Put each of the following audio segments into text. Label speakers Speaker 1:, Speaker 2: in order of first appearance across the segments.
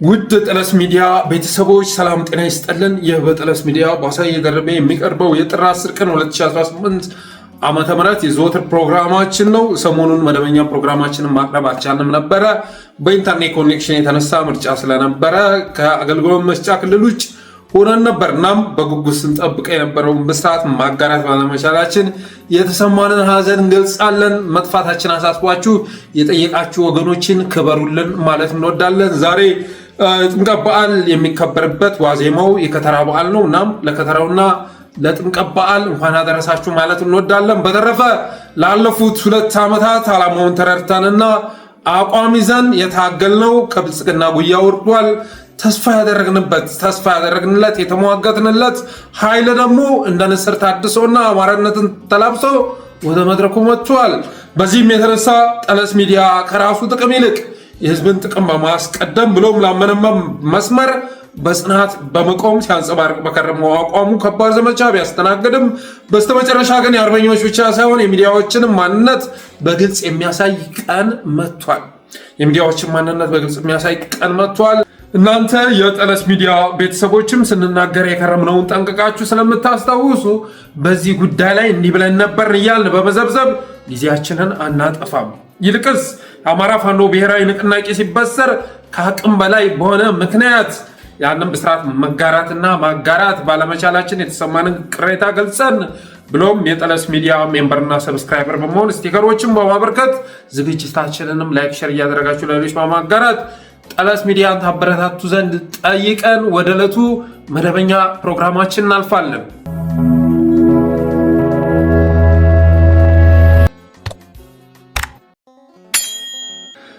Speaker 1: ውድ ጠለስ ሚዲያ ቤተሰቦች ሰላም ጤና ይስጥልን። ይህ በጠለስ ሚዲያ በአሳየ ደርቤ የሚቀርበው የጥር 10 ቀን 2018 ዓመተ ምህረት የዘወትር ፕሮግራማችን ነው። ሰሞኑን መደበኛ ፕሮግራማችንን ማቅረብ አልቻልንም ነበረ። በኢንተርኔት ኮኔክሽን የተነሳ ምርጫ ስለነበረ ከአገልግሎት መስጫ ክልል ውጭ ሆነን ነበር። እናም በጉጉት ስንጠብቅ የነበረውን ብስራት ማጋራት ባለመቻላችን የተሰማንን ሀዘን እንገልጻለን። መጥፋታችን አሳስቧችሁ የጠየቃችሁ ወገኖችን ክበሩልን ማለት እንወዳለን። ዛሬ ጥምቀት በዓል የሚከበርበት ዋዜማው የከተራ በዓል ነው። እናም ለከተራውና ለጥምቀት በዓል እንኳን አደረሳችሁ ማለት እንወዳለን። በተረፈ ላለፉት 2 ዓመታት ዓላማውን ተረድተንና አቋም ይዘን የታገልነው ከብልጽግና ጉያ ወርዷል። ተስፋ ያደረግንለት የተሟገትንለት ኃይል ደግሞ እንደ ንስር ታድሶና አማራነትን ተላብሶ ወደ መድረኩ መጥቷል። በዚህም የተነሳ ጠለስ ሚዲያ ከራሱ ጥቅም ይልቅ የህዝብን ጥቅም በማስቀደም ብሎም ላመነማ መስመር በጽናት በመቆም ሲያንጸባርቅ በከረመው አቋሙ ከባድ ዘመቻ ቢያስተናግድም በስተመጨረሻ ግን የአርበኞች ብቻ ሳይሆን የሚዲያዎችንም ማንነት በግልጽ የሚያሳይ ቀን መጥቷል። እናንተ የጠለስ ሚዲያ ቤተሰቦችም ስንናገር የከረምነውን ጠንቅቃችሁ ስለምታስታውሱ በዚህ ጉዳይ ላይ እንዲህ ብለን ነበር እያልን በመዘብዘብ ጊዜያችንን አናጠፋም። ይልቅስ የአማራ ፋኖ ብሔራዊ ንቅናቄ ሲበሰር ከአቅም በላይ በሆነ ምክንያት ያንን ብስራት መጋራትና ማጋራት ባለመቻላችን የተሰማንን ቅሬታ ገልጸን ብሎም የጠለስ ሚዲያ ሜምበርና ሰብስክራይበር በመሆን ስቲከሮችን በማበርከት ዝግጅታችንንም ላይክ፣ ሼር እያደረጋችሁ ለሌሎች በማጋራት ጠለስ ሚዲያን ታበረታቱ ዘንድ ጠይቀን ወደ ዕለቱ መደበኛ ፕሮግራማችን እናልፋለን።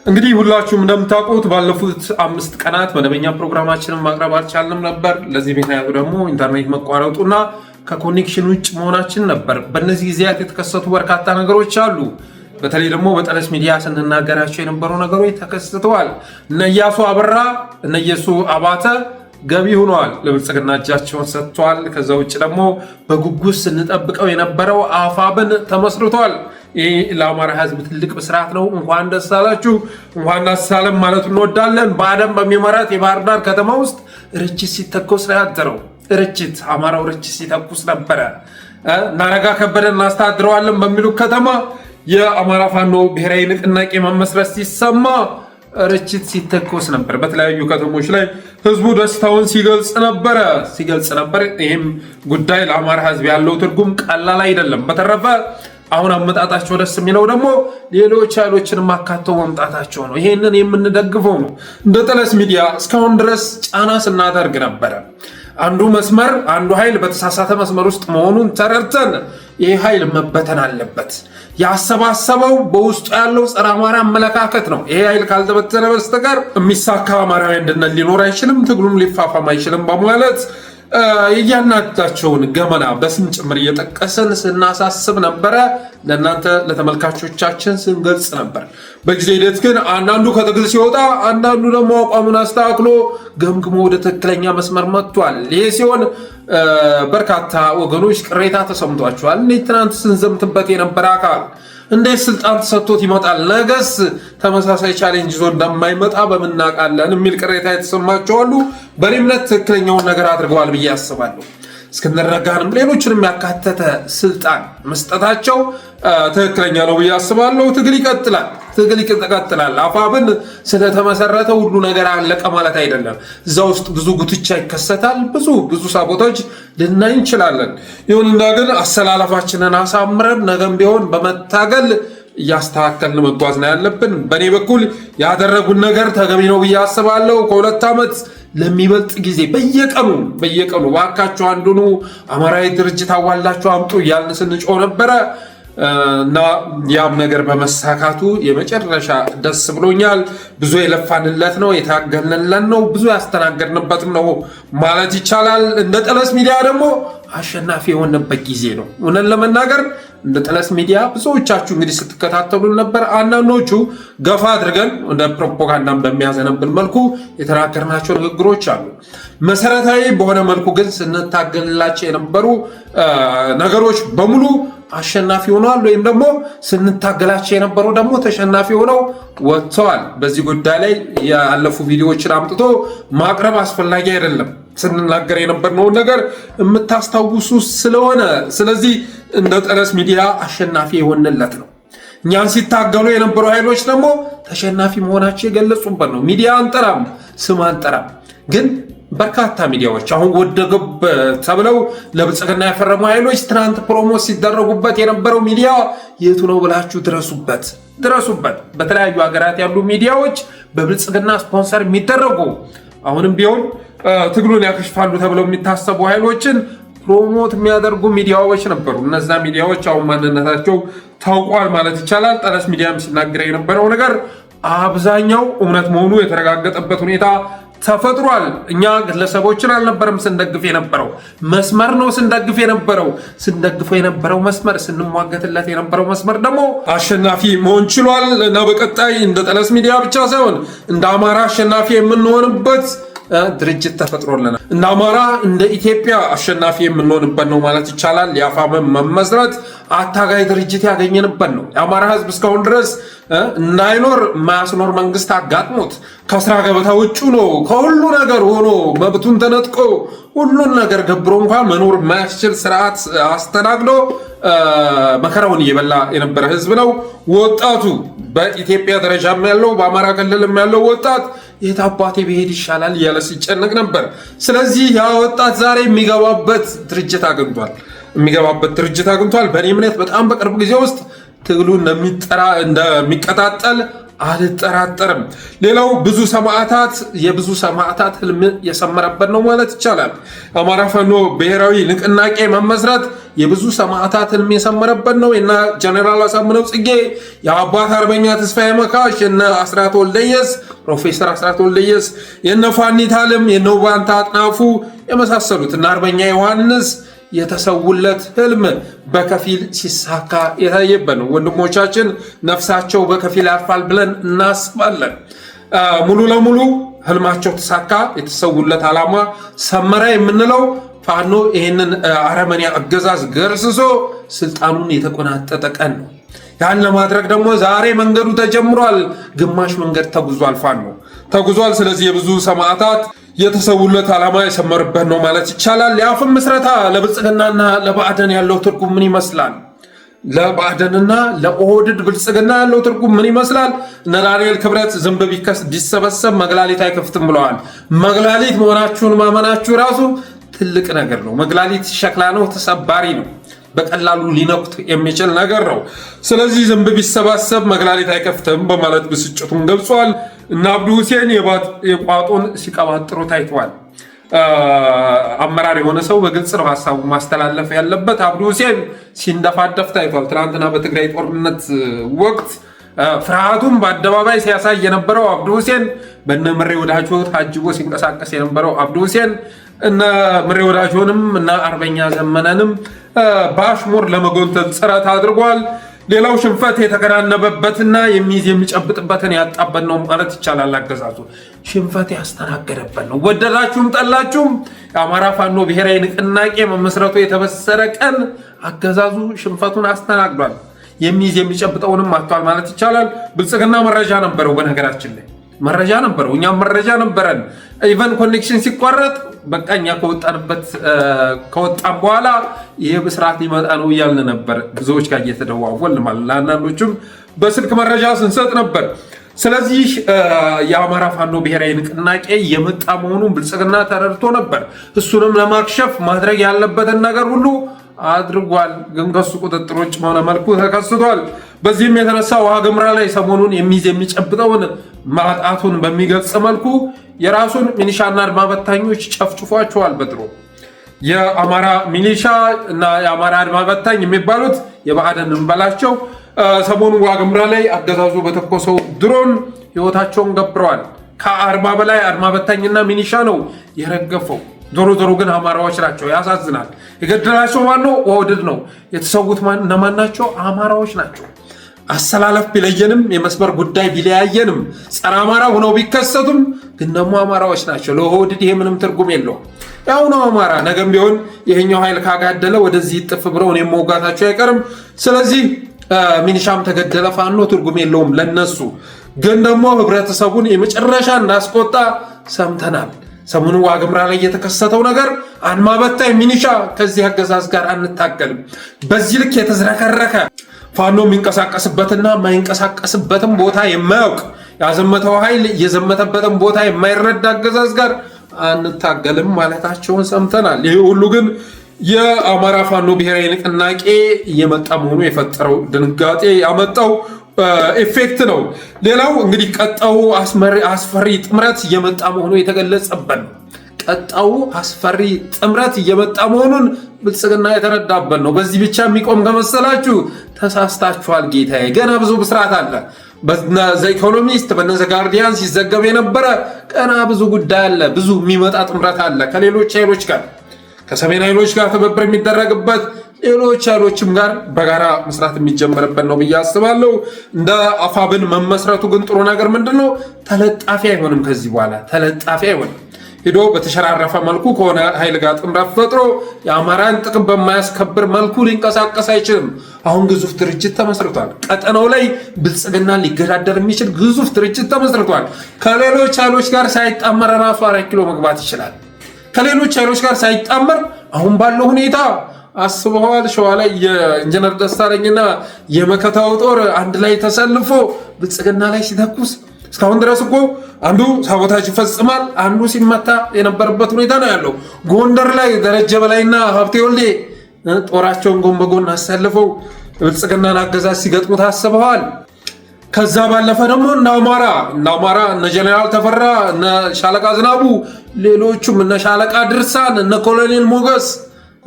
Speaker 1: እንግዲህ ሁላችሁም እንደምታውቁት ባለፉት 5 ቀናት መደበኛ ፕሮግራማችንን ማቅረብ አልቻልንም ነበር። ለዚህ ምክንያቱ ደግሞ ኢንተርኔት መቋረጡና ከኮኔክሽን ውጭ መሆናችን ነበር። በእነዚህ ጊዜያት የተከሰቱ በርካታ ነገሮች አሉ። በተለይ ደግሞ በጠለስ ሚዲያ ስንናገራቸው የነበሩ ነገሮች ተከስተዋል። እነ ኢያሱ አበራ እነ ኢየሱ አባተ ገቢ ሆነዋል፣ ለብልጽግና እጃቸውን ሰጥተዋል። ከዛ ውጭ ደግሞ በጉጉት ስንጠብቀው የነበረው አፋብን ተመስርቷል። ይህ ለአማራ ሕዝብ ትልቅ ብስራት ነው። እንኳን ደስ አላችሁ፣ እንኳን ደስ አለን ማለት እንወዳለን። በአደም በሚመራት የባህር ዳር ከተማ ውስጥ ርችት ሲተኮስ ነው ያደረው። አማራው ርችት ሲተኩስ ነበረ። እናረጋ ከበደን እናስተዳድረዋለን በሚሉ ከተማ የአማራ ፋኖ ብሔራዊ ንቅናቄ መመስረት ሲሰማ ርችት ሲተኮስ ነበር። በተለያዩ ከተሞች ላይ ህዝቡ ደስታውን ሲገልጽ ነበር። ይህም ጉዳይ ለአማራ ህዝብ ያለው ትርጉም ቀላል አይደለም። በተረፈ አሁን አመጣጣቸው ደስ የሚለው ደግሞ ሌሎች ኃይሎችን ማካተው መምጣታቸው ነው። ይሄንን የምንደግፈው ነው። እንደ ጠለስ ሚዲያ እስካሁን ድረስ ጫና ስናደርግ ነበረ። አንዱ ኃይል በተሳሳተ መስመር ውስጥ መሆኑን ተረድተን ይህ ኃይል መበተን አለበት። ያሰባሰበው በውስጡ ያለው ጸረ አማራ አመለካከት ነው። ይሄ ኃይል ካልተበተነ በስተቀር የሚሳካ አማራዊ አንድነት ሊኖር አይችልም፣ ትግሉም ሊፋፋም አይችልም በማለት እያናዳቸውን ገመና በስም ጭምር እየጠቀስን ስናሳስብ ነበረ። ለእናንተ ለተመልካቾቻችን ስንገልጽ ነበር። በጊዜ ሂደት ግን አንዳንዱ ከትግል ሲወጣ፣ አንዳንዱ ደግሞ አቋሙን አስተካክሎ ገምግሞ ወደ ትክክለኛ መስመር መጥቷል። ይሄ ሲሆን በርካታ ወገኖች ቅሬታ ተሰምቷቸዋል። እኔ ትናንት ስንዘምትበት የነበረ አካል እንዴት ስልጣን ተሰጥቶት ይመጣል? ነገስ ተመሳሳይ ቻሌንጅ ይዞ እንደማይመጣ በምናውቃለን የሚል ቅሬታ የተሰማቸው አሉ። በእኔ እምነት ትክክለኛውን ነገር አድርገዋል ብዬ አስባለሁ። እስክንድር ነጋንም ሌሎችንም ያካተተ ስልጣን መስጠታቸው ትክክለኛ ነው ብዬ አስባለሁ። ትግል ይቀጥላል። አፋብን ስለተመሰረተ ሁሉ ነገር አለቀ ማለት አይደለም። እዛ ውስጥ ብዙ ጉትቻ ይከሰታል። ብዙ ሳቦታዎች ልናይ እንችላለን። ይሁንና ግን አሰላለፋችንን አሳምረን ነገም ቢሆን በመታገል እያስተካከልን መጓዝ ነው ያለብን። በእኔ በኩል ያደረጉን ነገር ተገቢ ነው ብዬ አስባለሁ። ከ2 ዓመት ለሚበልጥ ጊዜ በየቀኑ ባካችሁ አንዱኑ አማራዊ ድርጅት አዋላችሁ አምጡ እያልን ስንጮህ ነበረ እና ያም ነገር በመሳካቱ የመጨረሻ ደስ ብሎኛል። ብዙ የለፋንለት ነው፣ የታገልንለት ነው፣ ብዙ ያስተናገድንበትም ነው ማለት ይቻላል። እንደ ጠለስ ሚዲያ ደግሞ አሸናፊ የሆነበት ጊዜ ነው። እውነት ለመናገር እንደ ጠለስ ሚዲያ ብዙዎቻችሁ እንግዲህ ስትከታተሉን ነበር። አንዳንዶቹ ገፋ አድርገን እንደ ፕሮፓጋንዳም በሚያዘነብል መልኩ የተናገርናቸው ንግግሮች አሉ። መሰረታዊ በሆነ መልኩ ግን ስንታገልላቸው የነበሩ ነገሮች በሙሉ አሸናፊ ሆነዋል፣ ወይም ደግሞ ስንታገላቸው የነበረው ደግሞ ተሸናፊ ሆነው ወጥተዋል። በዚህ ጉዳይ ላይ ያለፉ ቪዲዮዎችን አምጥቶ ማቅረብ አስፈላጊ አይደለም። ስንናገር የነበርነውን ነገር የምታስታውሱ ስለሆነ ስለዚህ እንደ ጠለስ ሚዲያ አሸናፊ የሆንለት ነው። እኛን ሲታገሉ የነበሩ ኃይሎች ደግሞ ተሸናፊ መሆናቸው የገለጹበት ነው። ሚዲያ አንጠራም፣ ስም አንጠራም፣ ግን በርካታ ሚዲያዎች አሁን ወደገብ ተብለው ለብልጽግና ያፈረሙ ኃይሎች ትናንት ፕሮሞት ሲደረጉበት የነበረው ሚዲያ የቱ ነው ብላችሁ ድረሱበት። በተለያዩ ሀገራት ያሉ ሚዲያዎች በብልጽግና ስፖንሰር የሚደረጉ አሁንም ቢሆን ትግሉን ያከሽፋሉ ተብለው የሚታሰቡ ኃይሎችን ፕሮሞት የሚያደርጉ ሚዲያዎች ነበሩ። እነዛ ሚዲያዎች አሁን ማንነታቸው ታውቋል ማለት ይቻላል። ጠለስ ሚዲያም ሲናገር የነበረው ነገር አብዛኛው እውነት መሆኑ የተረጋገጠበት ሁኔታ ተፈጥሯል። እኛ ግለሰቦችን አልነበረም ስንደግፍ የነበረው፣ መስመር ነው ስንደግፍ የነበረው መስመር፣ ስንሟገትለት የነበረው መስመር ደግሞ አሸናፊ መሆን ችሏል እና በቀጣይ እንደ ጠለስ ሚዲያ ብቻ ሳይሆን እንደ አማራ አሸናፊ የምንሆንበት ድርጅት ተፈጥሮልናል። እንደ አማራ እንደ ኢትዮጵያ አሸናፊ የምንሆንበት ነው ማለት ይቻላል። የአፋምን መመስረት አታጋይ ድርጅት ያገኘንበት ነው። የአማራ ሕዝብ እስካሁን ድረስ እንዳይኖር የማያስኖር መንግስት አጋጥሞት ከስራ ገበታ ውጭ ነው ከሁሉ ነገር ሆኖ መብቱን ተነጥቆ ሁሉን ነገር ገብሮ እንኳን መኖር የማያስችል ስርዓት አስተናግዶ መከራውን እየበላ የነበረ ሕዝብ ነው። ወጣቱ በኢትዮጵያ ደረጃም ያለው በአማራ ክልልም ያለው ወጣት የት አባቴ ብሄድ ይሻላል እያለ ሲጨነቅ ነበር። ስለዚህ ያ ወጣት ዛሬ የሚገባበት ድርጅት አግኝቷል። በእኔ እምነት በጣም በቅርብ ጊዜ ውስጥ ትግሉ እንደሚቀጣጠል አልጠራጠርም። ሌላው የብዙ ሰማዕታት ህልም የሰመረበት ነው ማለት ይቻላል። አማራ ፋኖ ብሔራዊ ንቅናቄ መመስረት የብዙ ሰማዕታት ህልም የሰመረበት ነው። የነ ጀነራል አሳምነው ጽጌ፣ የአባት አርበኛ ተስፋዬ መካሽ፣ የነ ፕሮፌሰር አስራት ወልደየስ፣ የነ ፋኒት አለም፣ የነ ውባንታ አጥናፉ የመሳሰሉት እና አርበኛ ዮሐንስ የተሰውለት ህልም በከፊል ሲሳካ የታየበት ነው። ወንድሞቻችን ነፍሳቸው በከፊል ያርፋል ብለን እናስባለን። ሙሉ ለሙሉ ህልማቸው ተሳካ፣ የተሰውለት ዓላማ ሰመረ የምንለው ፋኖ ይህንን አረመኔ አገዛዝ ገርስሶ ስልጣኑን የተቆናጠጠ ቀን ነው። ያን ለማድረግ ደግሞ ዛሬ መንገዱ ተጀምሯል። ግማሽ መንገድ ተጉዟል፣ ፋኖ ተጉዟል። ስለዚህ የብዙ ሰማዕታት የተሰውለት ዓላማ የሰመረበት ነው ማለት ይቻላል። የአፍን ምስረታ ለብልጽግናና ለብአዴን ያለው ትርጉም ምን ይመስላል? ለብአዴንና ለኦህዴድ ብልጽግና ያለው ትርጉም ምን ይመስላል? እነ ዳንኤል ክብረት ዝንብ ቢሰበሰብ መግላሊት አይከፍትም ብለዋል። መግላሊት መሆናችሁን ማመናችሁ ራሱ ትልቅ ነገር ነው። መግላሊት ሸክላ ነው፣ ተሰባሪ ነው፣ በቀላሉ ሊነኩት የሚችል ነገር ነው። ስለዚህ ዝንብ ቢሰባሰብ መግላሊት አይከፍትም በማለት ብስጭቱን ገልጿል። እና አብዱ ሁሴን የቋጡን ሲቀባጥሩ ታይተዋል። አመራር የሆነ ሰው በግልጽ ነው ሀሳቡ ማስተላለፍ ያለበት። አብዱ ሁሴን ሲንደፋደፍ ታይቷል። ትናንትና በትግራይ ጦርነት ወቅት ፍርሃቱን በአደባባይ ሲያሳይ የነበረው አብዱ ሁሴን፣ በነ ምሬ ወዳጆ ታጅቦ ሲንቀሳቀስ የነበረው አብዱ ሁሴን እነ ምሬ ወዳጆንም እና አርበኛ ዘመነንም በአሽሙር ለመጎንተል ጥረት አድርጓል። ሌላው ሽንፈት የተከናነበበትና የሚይዝ የሚጨብጥበትን ያጣበት ነው ማለት ይቻላል። አገዛዙ ሽንፈት ያስተናገደበት ነው። ወደዳችሁም ጠላችሁም የአማራ ፋኖ ብሔራዊ ንቅናቄ መመስረቱ የተበሰረ ቀን አገዛዙ ሽንፈቱን አስተናግዷል። የሚይዝ የሚጨብጠውንም አጥቷል ማለት ይቻላል። ብልጽግና መረጃ ነበረው፣ በነገራችን ላይ መረጃ ነበረው። እኛም መረጃ ነበረን። ኢቨን ኮኔክሽን ሲቋረጥ በቃ እኛ ከወጣም በኋላ ይሄ ብስራት ሊመጣ ነው እያልን ነበር። ብዙዎች ጋር እየተደዋወልን ማለት ለአንዳንዶችም በስልክ መረጃ ስንሰጥ ነበር። ስለዚህ የአማራ ፋኖ ብሔራዊ ንቅናቄ የመጣ መሆኑን ብልጽግና ተረድቶ ነበር። እሱንም ለማክሸፍ ማድረግ ያለበትን ነገር ሁሉ አድርጓል። ግን ከሱ ቁጥጥር ውጭ በሆነ መልኩ ተከስቷል። በዚህም የተነሳ ዋግምራ ላይ ሰሞኑን የሚይዝ የሚጨብጠውን ማጣቱን በሚገልጽ መልኩ የራሱን ሚሊሻና አድማ በታኞች ጨፍጭፏቸዋል። በጥሩ የአማራ ሚሊሻ እና የአማራ አድማ በታኝ የሚባሉት የብአዴን እንበላቸው ሰሞኑን ዋግምራ ላይ አገዛዙ በተኮሰው ድሮን ህይወታቸውን ገብረዋል። ከ40 በላይ አድማ በታኝና ሚሊሻ ነው የረገፈው። ዞሮ ግን አማራዎች ናቸው። ያሳዝናል። የገደላቸው ማነው? ኦህዴድ ነው። የተሰዉት እነማን ናቸው? አማራዎች ናቸው። አሰላለፍ ቢለየንም የመስመር ጉዳይ ቢለያየንም ጸረ አማራ ሆነው ቢከሰቱም ግን ደግሞ አማራዎች ናቸው። ለኦህዴድ ይሄ ምንም ትርጉም የለውም። ያው ነው አማራ። ነገም ቢሆን ይሄኛው ኃይል ካጋደለ ወደዚህ ጥፍ ብለው እኔም መውጋታቸው አይቀርም። ስለዚህ ሚኒሻም ተገደለ ፋኖ ትርጉም የለውም ለነሱ። ግን ደግሞ ህብረተሰቡን የመጨረሻ እንዳስቆጣ ሰምተናል። ሰሞኑን ዋግምራ ላይ የተከሰተው ነገር አድማ በታኝ ሚኒሻ ከዚህ አገዛዝ ጋር አንታገልም። በዚህ ልክ የተዝረከረከ ፋኖ የሚንቀሳቀስበትና የማይንቀሳቀስበትን ቦታ የማያውቅ ያዘመተው ኃይል የዘመተበትን ቦታ የማይረዳ አገዛዝ ጋር አንታገልም ማለታቸውን ሰምተናል። ይህ ሁሉ ግን የአማራ ፋኖ ብሔራዊ ንቅናቄ እየመጣ መሆኑ የፈጠረው ድንጋጤ ያመጣው ኢፌክት ነው። ሌላው እንግዲህ ቀጣው አስፈሪ ጥምረት እየመጣ መሆኑ የተገለጸበት ነው። ቀጣው አስፈሪ ጥምረት እየመጣ መሆኑን ብልጽግና የተረዳበት ነው። በዚህ ብቻ የሚቆም ከመሰላችሁ ተሳስታችኋል ጌታዬ። ገና ብዙ ብስራት አለ። በዘ ኢኮኖሚስት በነዘ ጋርዲያን ሲዘገብ የነበረ ገና ብዙ ጉዳይ አለ። ብዙ የሚመጣ ጥምረት አለ ከሌሎች ኃይሎች ጋር፣ ከሰሜን ኃይሎች ጋር ትብብር የሚደረግበት ሌሎች ኃይሎችም ጋር በጋራ መስራት የሚጀመርበት ነው ብዬ አስባለሁ። እንደ አፋብን መመስረቱ ግን ጥሩ ነገር ምንድነው? ተለጣፊ አይሆንም። ከዚህ በኋላ ተለጣፊ አይሆንም። ሄዶ በተሸራረፈ መልኩ ከሆነ ኃይል ጋር ጥምረት ፈጥሮ የአማራን ጥቅም በማያስከብር መልኩ ሊንቀሳቀስ አይችልም። አሁን ግዙፍ ድርጅት ተመስርቷል። ቀጠናው ላይ ብልጽግና ሊገዳደር የሚችል ግዙፍ ድርጅት ተመስርቷል። ከሌሎች ኃይሎች ጋር ሳይጣመር ራሱ 4 ኪሎ መግባት ይችላል። ከሌሎች ኃይሎች ጋር ሳይጣመር አሁን ባለው ሁኔታ አስበዋል። ሸዋ ላይ የኢንጂነር ደሳለኝና የመከታው ጦር አንድ ላይ ተሰልፎ ብልጽግና ላይ ሲተኩስ እስካሁን ድረስ እኮ አንዱ ሳቦታጅ ይፈጽማል፣ አንዱ ሲመታ የነበረበት ሁኔታ ነው ያለው። ጎንደር ላይ ደረጀ በላይና ሀብቴ ወልዴ ጦራቸውን ጎን በጎን አሰልፈው ብልጽግናን አገዛዝ ሲገጥሙ ታስበዋል። ከዛ ባለፈ ደግሞ እነ አማራ እነ ጀነራል ተፈራ እነ ሻለቃ ዝናቡ ሌሎቹም እነ ሻለቃ ድርሳን እነ ኮሎኔል ሞገስ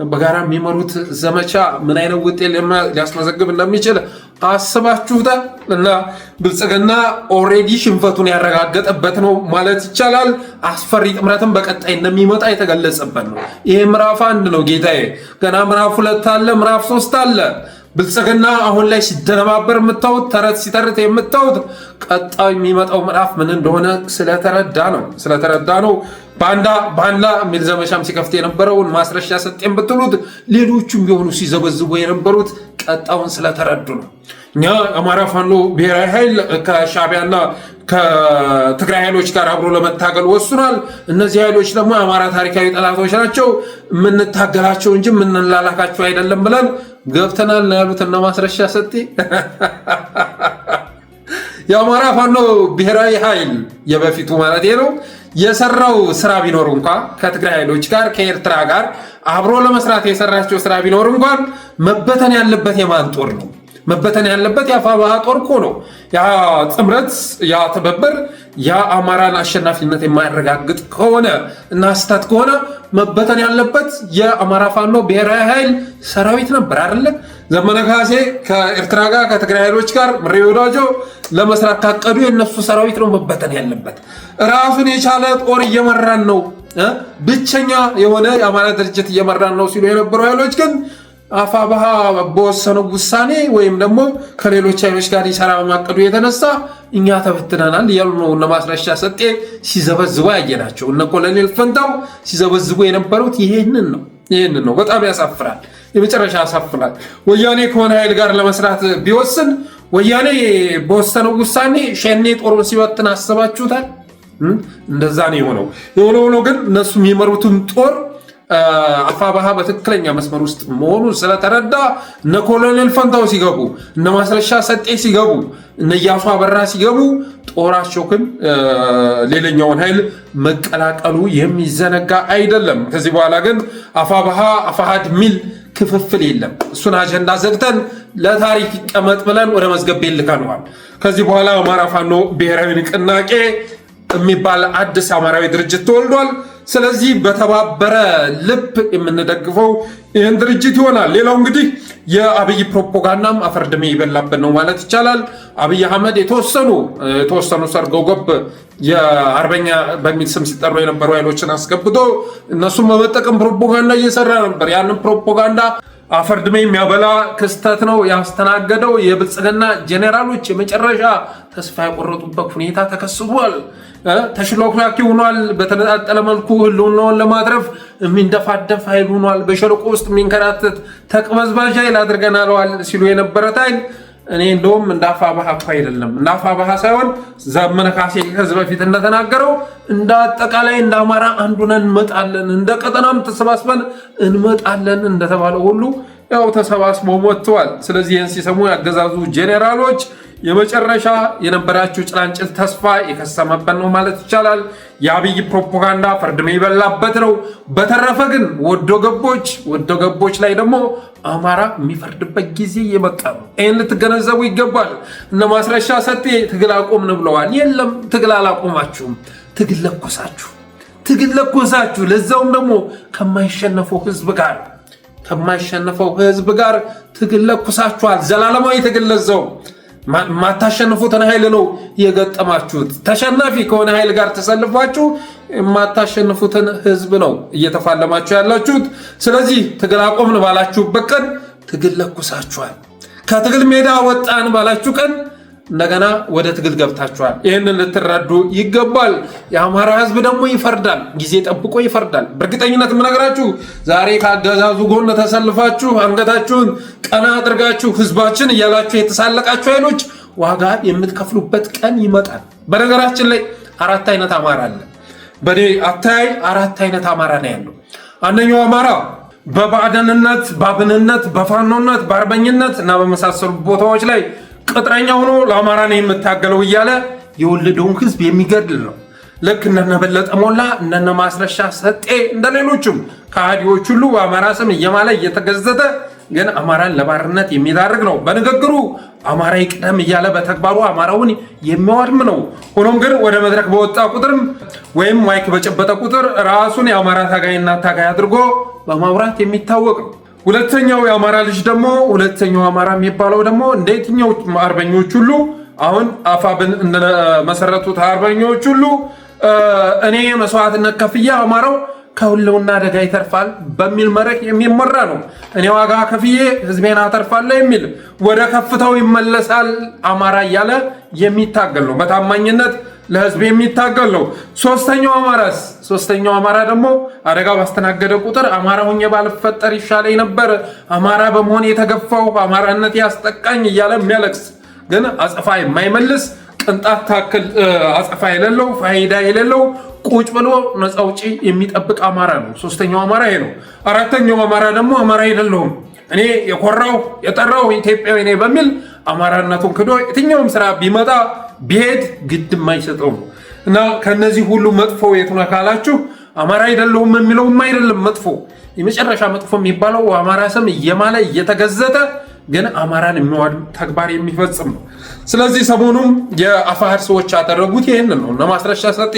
Speaker 1: በጋራ የሚመሩት ዘመቻ ምን አይነት ውጤት ሊያስመዘግብ እንደሚችል አስባችሁታል? እና ብልጽግና ኦልሬዲ ሽንፈቱን ያረጋገጠበት ነው ማለት ይቻላል። አስፈሪ ጥምረትን በቀጣይ እንደሚመጣ የተገለጸበት ነው። ይሄ ምዕራፍ 1 ነው ጌታዬ። ገና ምዕራፍ 2 አለ፣ ምዕራፍ 3 አለ። ብልጽግና አሁን ላይ ሲደነባበር የምታዩት ተረት ሲተርት የምታዩት ቀጣይ የሚመጣው ምዕራፍ ምን እንደሆነ ስለተረዳ ነው። ባንዳ የሚል ዘመቻም ሲከፍት የነበረውን ማስረሻ ሰጤን ብትሉት ሌሎቹም ቢሆኑ ሲዘበዝቡ የነበሩት ቀጣውን ስለተረዱ ነው። እኛ አማራ ፋኖ ብሔራዊ ኃይል ከሻዕቢያና ከትግራይ ኃይሎች ጋር አብሮ ለመታገል ወስኗል። እነዚህ ኃይሎች ደግሞ የአማራ ታሪካዊ ጠላቶች ናቸው፣ የምንታገላቸው እንጂ የምንላላካቸው አይደለም ብለን ገብተናል ነው ያሉት እነ ማስረሻ ሰጤ። የአማራ ፋኖ ብሔራዊ ኃይል የበፊቱ ማለት ነው የሰራው ስራ ቢኖር እንኳን ከትግራይ ኃይሎች ጋር ከኤርትራ ጋር አብሮ ለመስራት የሰራቸው ስራ ቢኖር እንኳን መበተን ያለበት የማን ጦር ነው? መበተን ያለበት የአፋብኃ ጦር እኮ ነው። ያ ጥምረት ያ ትብብር ያ አማራን አሸናፊነት የማያረጋግጥ ከሆነ እና ስህተት ከሆነ መበተን ያለበት የአማራ ፋኖ ብሔራዊ ኃይል ሰራዊት ነበር አይደለ? ዘመነ ካሴ ከኤርትራ ጋር ከትግራይ ኃይሎች ጋር ምሬ ወዳጆ ለመስራት ካቀዱ የነሱ ሰራዊት ነው መበተን ያለበት። ራሱን የቻለ ጦር እየመራን ነው፣ ብቸኛ የሆነ የአማራ ድርጅት እየመራን ነው ሲሉ የነበሩ ኃይሎች ግን አፋብኃ በወሰነው ውሳኔ ወይም ደግሞ ከሌሎች ኃይሎች ጋር ይሰራ በማቀዱ የተነሳ እኛ ተበትነናል እያሉ ነው እነ ማስረሻ ሰጤ ሲዘበዝቡ ያየናቸው። እነ ኮሎኔል ፈንታው ሲዘበዝቡ የነበሩት ይሄንን ነው። በጣም ያሳፍራል፣ የመጨረሻ ያሳፍራል። ወያኔ ከሆነ ኃይል ጋር ለመስራት ቢወስን ወያኔ በወሰነው ውሳኔ ሸኔ ጦሩን ሲበትን አስባችሁታል? እንደዛ ነው የሆነው። የሆነው ግን እነሱ የሚመሩትን ጦር አፋብኃ በትክክለኛ መስመር ውስጥ መሆኑን ስለተረዳ እነ ኮሎኔል ፈንታው ሲገቡ፣ እነ ማስረሻ ሰጤ ሲገቡ፣ እነ ኢያሱ አበራ ሲገቡ ጦራቸው ግን ሌላኛውን ኃይል መቀላቀሉ የሚዘነጋ አይደለም። ከዚህ በኋላ ግን አፋብኃ አፋሕድ ሚል ክፍፍል የለም። እሱን አጀንዳ ዘግተን ለታሪክ ይቀመጥ ብለን ወደ መዝገብ ልከነዋል። ከዚህ በኋላ አማራ ፋኖ ብሔራዊ ንቅናቄ የሚባል አዲስ አማራዊ ድርጅት ተወልዷል። ስለዚህ በተባበረ ልብ የምንደግፈው ይህን ድርጅት ይሆናል። ሌላው እንግዲህ የአብይ ፕሮፓጋንዳም አፈርድሜ ይበላበት ነው ማለት ይቻላል። አብይ አህመድ የተወሰኑ ሰርገው ገብ የአርበኛ በሚል ስም ሲጠሩ የነበሩ ኃይሎችን አስገብቶ እነሱም በመጠቀም ፕሮፓጋንዳ እየሰራ ነበር። ያንን ፕሮፓጋንዳ አፈርድሜ የሚያበላ ክስተት ነው ያስተናገደው። የብልጽግና ጄኔራሎች የመጨረሻ ተስፋ ያቆረጡበት ሁኔታ ተከስቷል። ተሽሎክላኪ ሆኗል። በተነጣጠለ መልኩ ህልውናውን ለማትረፍ የሚንደፋደፍ ኃይል ሆኗል። በሸለቆ ውስጥ የሚንከራተት ተቅበዝባዥ ኃይል አድርገናል ሲሉ የነበረት ኃይል እኔ እንደውም እንዳፋ ባህ አይደለም እንዳፋ ባህ ሳይሆን ዘመነ ካሴ ከዚህ በፊት እንደተናገረው እንደ አጠቃላይ እንደ አማራ አንዱነን እንመጣለን፣ እንደ ቀጠናም ተሰባስበን እንመጣለን እንደተባለው ሁሉ ያው ተሰባስበው ወጥተዋል። ስለዚህ ይህን ሲሰሙ ያገዛዙ ጄኔራሎች የመጨረሻ የነበራችሁ ጭላንጭል ተስፋ የከሰመበት ነው ማለት ይቻላል። የአብይ ፕሮፓጋንዳ ፈርድሜ የበላበት ነው። በተረፈ ግን ወዶ ገቦች ላይ ደግሞ አማራ የሚፈርድበት ጊዜ እየመጣ ነው። ይህን ልትገነዘቡ ይገባል። እነ ማስረሻ ሰጤ ትግል አቆምን ብለዋል። የለም ትግል አላቆማችሁም። ትግል ለኮሳችሁ። ለዛውም ደግሞ ከማይሸነፈው ህዝብ ጋር ትግል ለኮሳችኋል። ዘላለማዊ ትግል ለዛው ማታሸንፉትን ኃይል ነው የገጠማችሁት። ተሸናፊ ከሆነ ኃይል ጋር ተሰልፋችሁ ማታሸንፉትን ህዝብ ነው እየተፋለማችሁ ያላችሁት። ስለዚህ ትግል አቆምን ባላችሁበት ቀን ትግል ለኩሳችኋል። ከትግል ሜዳ ወጣን ባላችሁ ቀን እንደገና ወደ ትግል ገብታችኋል። ይህንን ልትረዱ ይገባል። የአማራ ህዝብ ደግሞ ይፈርዳል፣ ጊዜ ጠብቆ ይፈርዳል። በእርግጠኝነት የምነግራችሁ ዛሬ ከአገዛዙ ጎን ተሰልፋችሁ አንገታችሁን ቀና አድርጋችሁ ህዝባችን እያላችሁ የተሳለቃችሁ ኃይሎች ዋጋ የምትከፍሉበት ቀን ይመጣል። በነገራችን ላይ 4 አይነት አማራ አለ። በኔ አታይ 4 አይነት አማራ ነው ያለው። አንደኛው አማራ በባዕደንነት፣ በአብንነት፣ በፋኖነት፣ በአርበኝነት እና በመሳሰሉ ቦታዎች ላይ ቅጥረኛ ሆኖ ለአማራ ነው የምታገለው እያለ የወለደውን ህዝብ የሚገድል ነው። ልክ እንደነ በለጠ ሞላ፣ እንደነ ማስረሻ ሰጤ፣ እንደሌሎችም ከሃዲዎች ሁሉ በአማራ ስም እየማለ እየተገዘተ ግን አማራን ለባርነት የሚዳርግ ነው። በንግግሩ አማራ ይቅደም እያለ በተግባሩ አማራውን የሚያወድም ነው። ሆኖም ግን ወደ መድረክ በወጣ ቁጥርም ወይም ማይክ በጨበጠ ቁጥር ራሱን የአማራ ታጋይና ታጋይ አድርጎ በማውራት የሚታወቅ ነው። ሁለተኛው የአማራ ልጅ ደግሞ ሁለተኛው አማራ የሚባለው ደግሞ እንደ የትኛው አርበኞች ሁሉ አሁን አፋብን እንደመሰረቱት አርበኞች ሁሉ እኔ መስዋዕትነት ከፍዬ አማራው ከሁሉና አደጋ ይተርፋል በሚል መርህ የሚመራ ነው። እኔ ዋጋ ከፍዬ ህዝቤን አተርፋለሁ የሚል ወደ ከፍታው ይመለሳል አማራ እያለ የሚታገል ነው። በታማኝነት ለህዝብ የሚታገል ነው። ሶስተኛው አማራ ደግሞ አደጋ ባስተናገደ ቁጥር አማራ ሆኜ ባልፈጠር ይሻለኝ ነበር፣ አማራ በመሆን የተገፋው አማራነት ያስጠቃኝ እያለ የሚያለቅስ ግን አጸፋ የማይመልስ ቅንጣት ታክል አጸፋ የሌለው ፋይዳ የሌለው ቁጭ ብሎ ነፃ አውጪ የሚጠብቅ አማራ ነው። ሶስተኛው አማራ ይሄ ነው። አራተኛው አማራ ደግሞ አማራ አይደለሁም እኔ የኮራው የጠራው ኢትዮጵያዊ ነኝ በሚል አማራነቱን ክዶ የትኛውም ስራ ቢመጣ ቢሄድ ግድ የማይሰጠው ነው። እና ከነዚህ ሁሉ መጥፎ የቱ ነው ካላችሁ አማራ አይደለሁም የሚለውም አይደለም መጥፎ። የመጨረሻ መጥፎ የሚባለው አማራ ስም እየማለ እየተገዘተ ግን አማራን የሚዋድም ተግባር የሚፈጽም ነው። ስለዚህ ሰሞኑም የአፋሕድ ሰዎች ያደረጉት ይህንን ነው። እነ ማስረሻ ሰጤ፣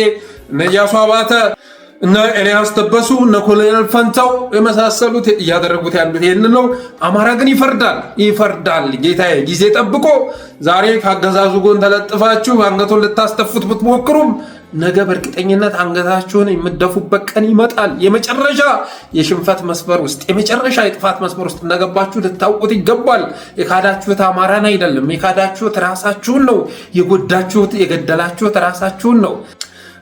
Speaker 1: እነ ኢያሱ አባተ፣ እነ ኤልያስ ተበሱ፣ እነ ኮሎኔል ፈንታው የመሳሰሉት እያደረጉት ያሉት ይህንን ነው። አማራ ግን ይፈርዳል ጌታዬ ጊዜ ጠብቆ። ዛሬ ከአገዛዙ ጎን ተለጥፋችሁ አንገቱን ልታስተፉት ብትሞክሩም ነገ በእርግጠኝነት አንገታችሁን የምትደፉበት ቀን ይመጣል። የመጨረሻ የሽንፈት መስመር ውስጥ የመጨረሻ የጥፋት መስመር ውስጥ እንደገባችሁ ልታውቁት ይገባል። የካዳችሁት አማራን አይደለም፣ የካዳችሁት ራሳችሁን ነው። የጎዳችሁት የገደላችሁት ራሳችሁን ነው።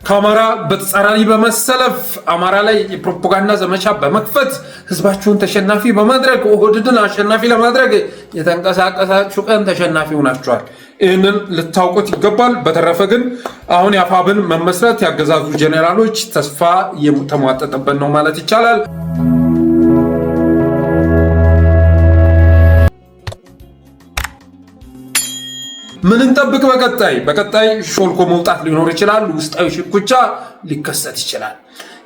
Speaker 1: ከአማራ በተጻራሪ በመሰለፍ አማራ ላይ የፕሮፓጋንዳ ዘመቻ በመክፈት ህዝባችሁን ተሸናፊ በማድረግ ኦህዴድን አሸናፊ ለማድረግ የተንቀሳቀሳችሁ ቀን ተሸናፊ ሆናችኋል። ይህንን ልታውቁት ይገባል። በተረፈ ግን አሁን የአፋብን መመስረት ያገዛዙ ጄኔራሎች ተስፋ የተሟጠጠበት ነው ማለት ይቻላል። ምን እንጠብቅ? በቀጣይ ሾልኮ መውጣት ሊኖር ይችላል። ውስጣዊ ሽኩቻ ሊከሰት ይችላል።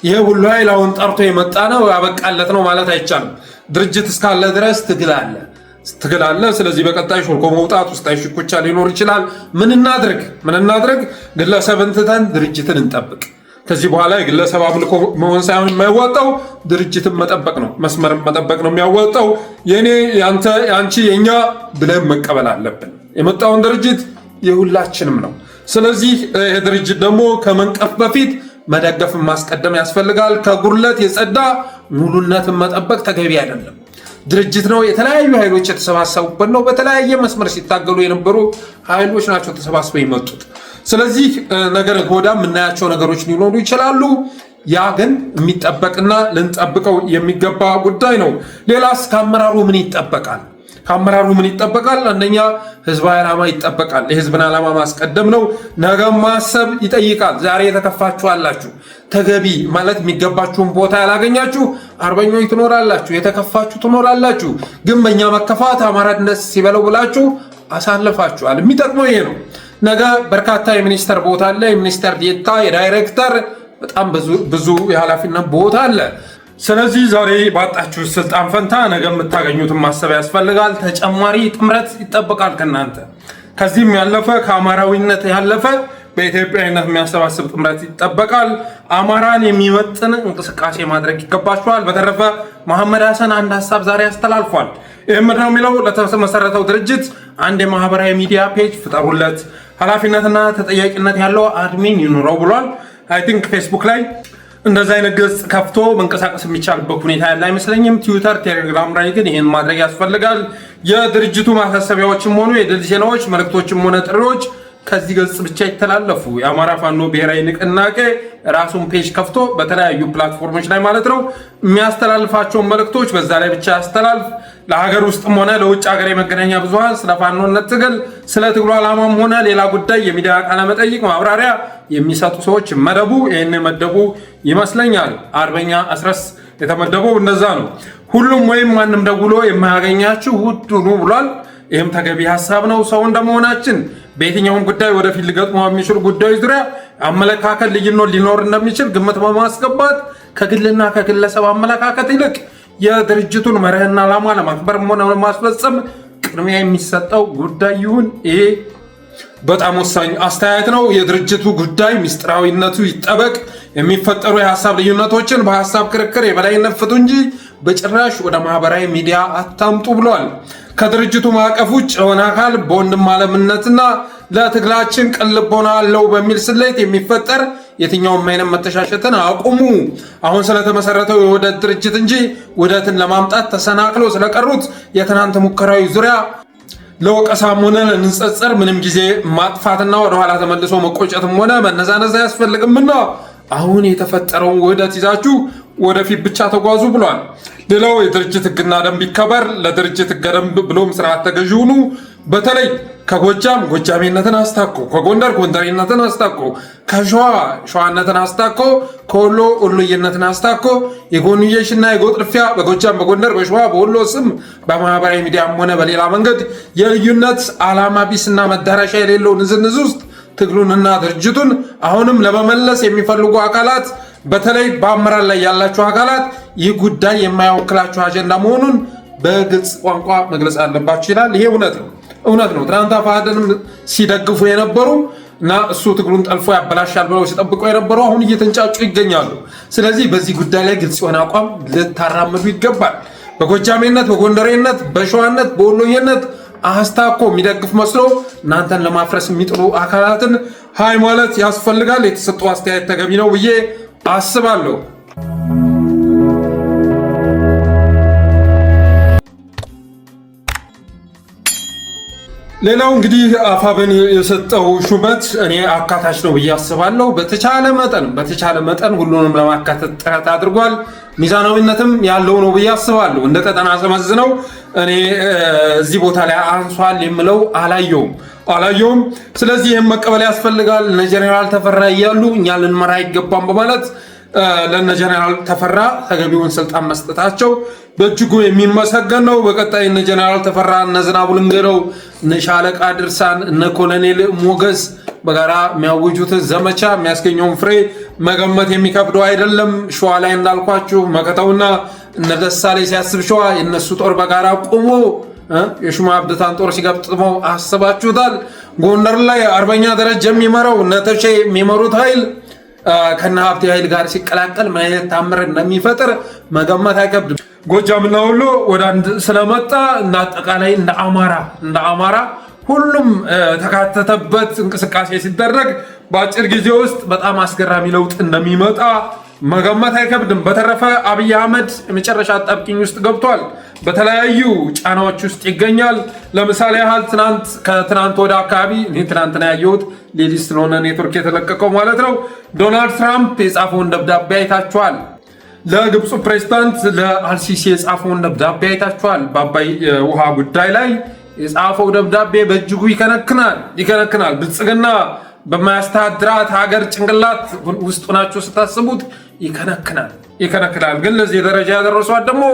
Speaker 1: ይሄ ሁሉ ኃይል አሁን ጠርቶ የመጣ ነው ያበቃለት ነው ማለት አይቻልም። ድርጅት እስካለ ድረስ ትግል አለ። ስለዚህ በቀጣይ ሾልኮ መውጣት፣ ውስጣዊ ሽኩቻ ሊኖር ይችላል። ምን እናድርግ? ግለሰብን ትተን ድርጅትን እንጠብቅ። ከዚህ በኋላ የግለሰብ አምልኮ መሆን ሳይሆን የማይዋጣው ድርጅትን መጠበቅ ነው፣ መስመርን መጠበቅ ነው የሚያዋጣው። የኔ ያንተ ያንቺ የኛ ብለን መቀበል አለብን። የመጣውን ድርጅት የሁላችንም ነው። ስለዚህ ይህ ድርጅት ደግሞ ከመንቀፍ በፊት መደገፍን ማስቀደም ያስፈልጋል። ከጉድለት የጸዳ ሙሉነትን መጠበቅ ተገቢ አይደለም። ድርጅት ነው። የተለያዩ ኃይሎች የተሰባሰቡበት ነው። በተለያየ መስመር ሲታገሉ የነበሩ ኃይሎች ናቸው ተሰባስበው የመጡት። ስለዚህ ነገር ወዳ የምናያቸው ነገሮች ሊኖሩ ይችላሉ። ያ ግን የሚጠበቅና ልንጠብቀው የሚገባ ጉዳይ ነው። ሌላስ ከአመራሩ ምን ይጠበቃል? ከአመራሩ ምን ይጠበቃል? አንደኛ ህዝባዊ ዓላማ ይጠበቃል። የህዝብን ዓላማ ማስቀደም ነው። ነገ ማሰብ ይጠይቃል። ዛሬ የተከፋችሁ አላችሁ፣ ተገቢ ማለት የሚገባችሁን ቦታ ያላገኛችሁ አርበኞች ትኖራላችሁ፣ የተከፋችሁ ትኖራላችሁ። ግን በእኛ መከፋት አማራ ደስ ሲበለው ብላችሁ አሳልፋችኋል። የሚጠቅመው ይሄ ነው። ነገ በርካታ የሚኒስተር ቦታ አለ፣ የሚኒስተር ዴኤታ፣ የዳይሬክተር በጣም ብዙ የኃላፊነት ቦታ አለ። ስለዚህ ዛሬ ባጣችሁ ስልጣን ፈንታ ነገ የምታገኙትን ማሰብ ያስፈልጋል። ተጨማሪ ጥምረት ይጠበቃል ከእናንተ። ከዚህም ያለፈ ከአማራዊነት ያለፈ በኢትዮጵያዊነት የሚያሰባስብ ጥምረት ይጠበቃል። አማራን የሚመጥን እንቅስቃሴ ማድረግ ይገባችኋል። በተረፈ መሐመድ ሐሰን አንድ ሀሳብ ዛሬ ያስተላልፏል። ይህ ምንድነው የሚለው? ለተመሰረተው ድርጅት አንድ የማህበራዊ ሚዲያ ፔጅ ፍጠሩለት፣ ኃላፊነትና ተጠያቂነት ያለው አድሚን ይኑረው ብሏል። አይ ቲንክ ፌስቡክ ላይ እንደዛ አይነት ገጽ ከፍቶ መንቀሳቀስ የሚቻልበት ሁኔታ ያለ አይመስለኝም። ትዊተር፣ ቴሌግራም ላይ ግን ይህን ማድረግ ያስፈልጋል። የድርጅቱ ማሳሰቢያዎችም ሆኑ የድል ዜናዎች፣ መልእክቶችም ሆነ ጥሪዎች ከዚህ ገጽ ብቻ ይተላለፉ። የአማራ ፋኖ ብሔራዊ ንቅናቄ ራሱን ፔጅ ከፍቶ በተለያዩ ፕላትፎርሞች ላይ ማለት ነው የሚያስተላልፋቸውን መልእክቶች በዛ ላይ ብቻ ያስተላልፍ። ለሀገር ውስጥም ሆነ ለውጭ ሀገር የመገናኛ ብዙሃን ስለ ፋኖነት ትግል፣ ስለ ትግሉ ዓላማም ሆነ ሌላ ጉዳይ የሚዲያ ቃለ መጠይቅ ማብራሪያ የሚሰጡ ሰዎች መደቡ። ይህን መደቡ ይመስለኛል አርበኛ አስረስ የተመደበው እንደዛ ነው። ሁሉም ወይም ማንም ደውሎ የማያገኛችሁ ውድ ሁኑ ብሏል። ይህም ተገቢ ሀሳብ ነው። ሰው እንደመሆናችን በየትኛውም ጉዳይ ወደፊት ሊገጥሙ የሚችሉ ጉዳዮች ዙሪያ አመለካከት ልዩነት ሊኖር እንደሚችል ግምት በማስገባት ከግልና ከግለሰብ አመለካከት ይልቅ የድርጅቱን መርህና ዓላማ ለማክበርም ሆነ ለማስፈጸም ቅድሚያ የሚሰጠው ጉዳይ ይሁን። ይሄ በጣም ወሳኝ አስተያየት ነው። የድርጅቱ ጉዳይ ምስጢራዊነቱ ይጠበቅ። የሚፈጠሩ የሀሳብ ልዩነቶችን በሀሳብ ክርክር የበላይነት ፍቱ እንጂ በጭራሽ ወደ ማህበራዊ ሚዲያ አታምጡ ብሏል። ከድርጅቱ ማዕቀፍ ውጭ የሆነ አካል በወንድም አለምነትና ለትግላችን ቅን ልቦና አለው በሚል ስሌት የሚፈጠር የትኛውም አይነት መተሻሸትን አቁሙ። አሁን ስለተመሰረተው የውህደት ድርጅት እንጂ ውህደትን ለማምጣት ተሰናክሎ ስለቀሩት የትናንት ሙከራዊ ዙሪያ ለወቀሳም ሆነ ለንጸጸር ምንም ጊዜ ማጥፋትና ወደኋላ ተመልሶ መቆጨትም ሆነ መነዛነዛ አያስፈልግምና አሁን የተፈጠረውን ውህደት ይዛችሁ ወደፊት ብቻ ተጓዙ ብሏል። ሌላው የድርጅት ህግና ደንብ ይከበር። ለድርጅት ህገ ደንብ ብሎም ስርዓት ተገዢ ሁኑ። በተለይ ከጎጃም ጎጃሜነትን አስታኮ፣ ከጎንደር ጎንደሬነትን አስታኮ፣ ከሸዋ ሸዋነትን አስታኮ፣ ከወሎ ወሎዬነትን አስታኮ የጎንዮሽና የጎጥ ጥድፊያ በጎጃም በጎንደር በሸዋ በወሎ ስም በማህበራዊ ሚዲያም ሆነ በሌላ መንገድ የልዩነት ዓላማ ቢስና መዳረሻ የሌለው ንዝንዝ ውስጥ ትግሉንና ድርጅቱን አሁንም ለመመለስ የሚፈልጉ አካላት በተለይ በአመራር ላይ ያላችሁ አካላት ይህ ጉዳይ የማይወክላችሁ አጀንዳ መሆኑን በግልጽ ቋንቋ መግለጽ አለባችሁ ይላል። ይሄ እውነት ነው። ትናንት አፋሕድንም ሲደግፉ የነበሩ እና እሱ ትግሉን ጠልፎ ያበላሻል ብለው ሲጠብቁ የነበሩ አሁን እየተንጫጩ ይገኛሉ። ስለዚህ በዚህ ጉዳይ ላይ ግልጽ የሆነ አቋም ልታራምዱ ይገባል። በጎጃሜነት፣ በጎንደሬነት፣ በሸዋነት፣ በወሎዬነት አስታኮ የሚደግፍ መስሎ እናንተን ለማፍረስ የሚጥሩ አካላትን ሀይ ማለት ያስፈልጋል። የተሰጠው አስተያየት ተገቢ ነው ብዬ አስባለሁ። ሌላው እንግዲህ አፋብን የሰጠው ሹመት እኔ አካታች ነው ብዬ አስባለሁ። በተቻለ መጠን ሁሉንም ለማካተት ጥረት አድርጓል። ሚዛናዊነትም ያለው ነው ብዬ አስባለሁ። እንደ ቀጠና ዘመዝነው እኔ እዚህ ቦታ ላይ አንሷል የምለው አላየውም። ስለዚህ ይህም መቀበል ያስፈልጋል። እነ ጀኔራል ተፈራ እያሉ እኛ ልንመራ አይገባም በማለት ለእነ ጀኔራል ተፈራ ተገቢውን ስልጣን መስጠታቸው በእጅጉ የሚመሰገን ነው። በቀጣይ እነ ጀኔራል ተፈራ፣ እነ ዝናቡ ልንገረው፣ እነ ሻለቃ ድርሳን፣ እነ ኮሎኔል ሞገስ በጋራ የሚያውጁት ዘመቻ የሚያስገኘውን ፍሬ መገመት የሚከብደው አይደለም። ሸዋ ላይ እንዳልኳችሁ መከተውና እነ ደሳለኝ ሲያስብ ሸዋ የነሱ ጦር በጋራ ቆሞ የሹማ አብደታን ጦር ሲገጥመው አስባችሁታል። ጎንደር ላይ አርበኛ ደረጃ የሚመራው እነ ተሼ የሚመሩት ኃይል ከነ ሀብቴ ኃይል ጋር ሲቀላቀል ምን አይነት ታምር እንደሚፈጥር መገመት አይከብድም። ጎጃምና ወሎ ወደ አንድ ስለመጣ እንደ አጠቃላይ እንደ አማራ ሁሉም ተካተተበት እንቅስቃሴ ሲደረግ በአጭር ጊዜ ውስጥ በጣም አስገራሚ ለውጥ እንደሚመጣ መገመት አይከብድም። በተረፈ አብይ አህመድ የመጨረሻ አጣብቂኝ ውስጥ ገብቷል። በተለያዩ ጫናዎች ውስጥ ይገኛል። ለምሳሌ ያህል ከትናንት ወደ አካባቢ እኔ ትናንትና ያየሁት ሌሊት ስለሆነ ኔትወርክ የተለቀቀው ማለት ነው። ዶናልድ ትራምፕ የጻፈውን ደብዳቤ አይታችኋል። ለግብፁ ፕሬዝዳንት ለአልሲሲ የጻፈውን ደብዳቤ አይታችኋል። በአባይ ውሃ ጉዳይ ላይ የጻፈው ደብዳቤ በእጅጉ ይከነክናል። ብልጽግና በማያስተዳድራት ሀገር ጭንቅላት ውስጥ ናቸው ስታስቡት ይከነክናል። ግን ለዚህ ደረጃ ያደረሷት ደግሞ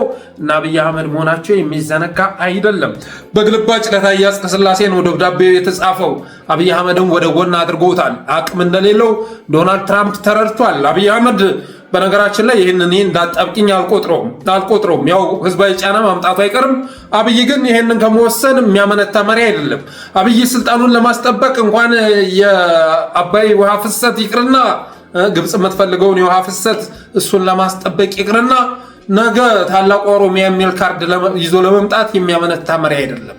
Speaker 1: እና አብይ አህመድ መሆናቸው የሚዘነጋ አይደለም። በግልባጭ ለታዬ አጽቀሥላሴ ነው ደብዳቤው የተጻፈው። አብይ አህመድን ወደ ጎን አድርጎታል። አቅም እንደሌለው ዶናልድ ትራምፕ ተረድቷል። አብይ አህመድ በነገራችን ላይ ይህንን እንዳጣብቂኝ አልቆጥረውም። ያው ህዝባዊ ጫና ማምጣቱ አይቀርም። አብይ ግን ይህንን ከመወሰን የሚያመነታ መሪ አይደለም። አብይ ስልጣኑን ለማስጠበቅ እንኳን የአባይ ውሃ ፍሰት ይቅርና ግብፅ የምትፈልገውን የውሃ ፍሰት እሱን ለማስጠበቅ ይቅርና ነገ ታላቁ ኦሮሚያ የሚል ካርድ ይዞ ለመምጣት የሚያመነታ መሪ አይደለም።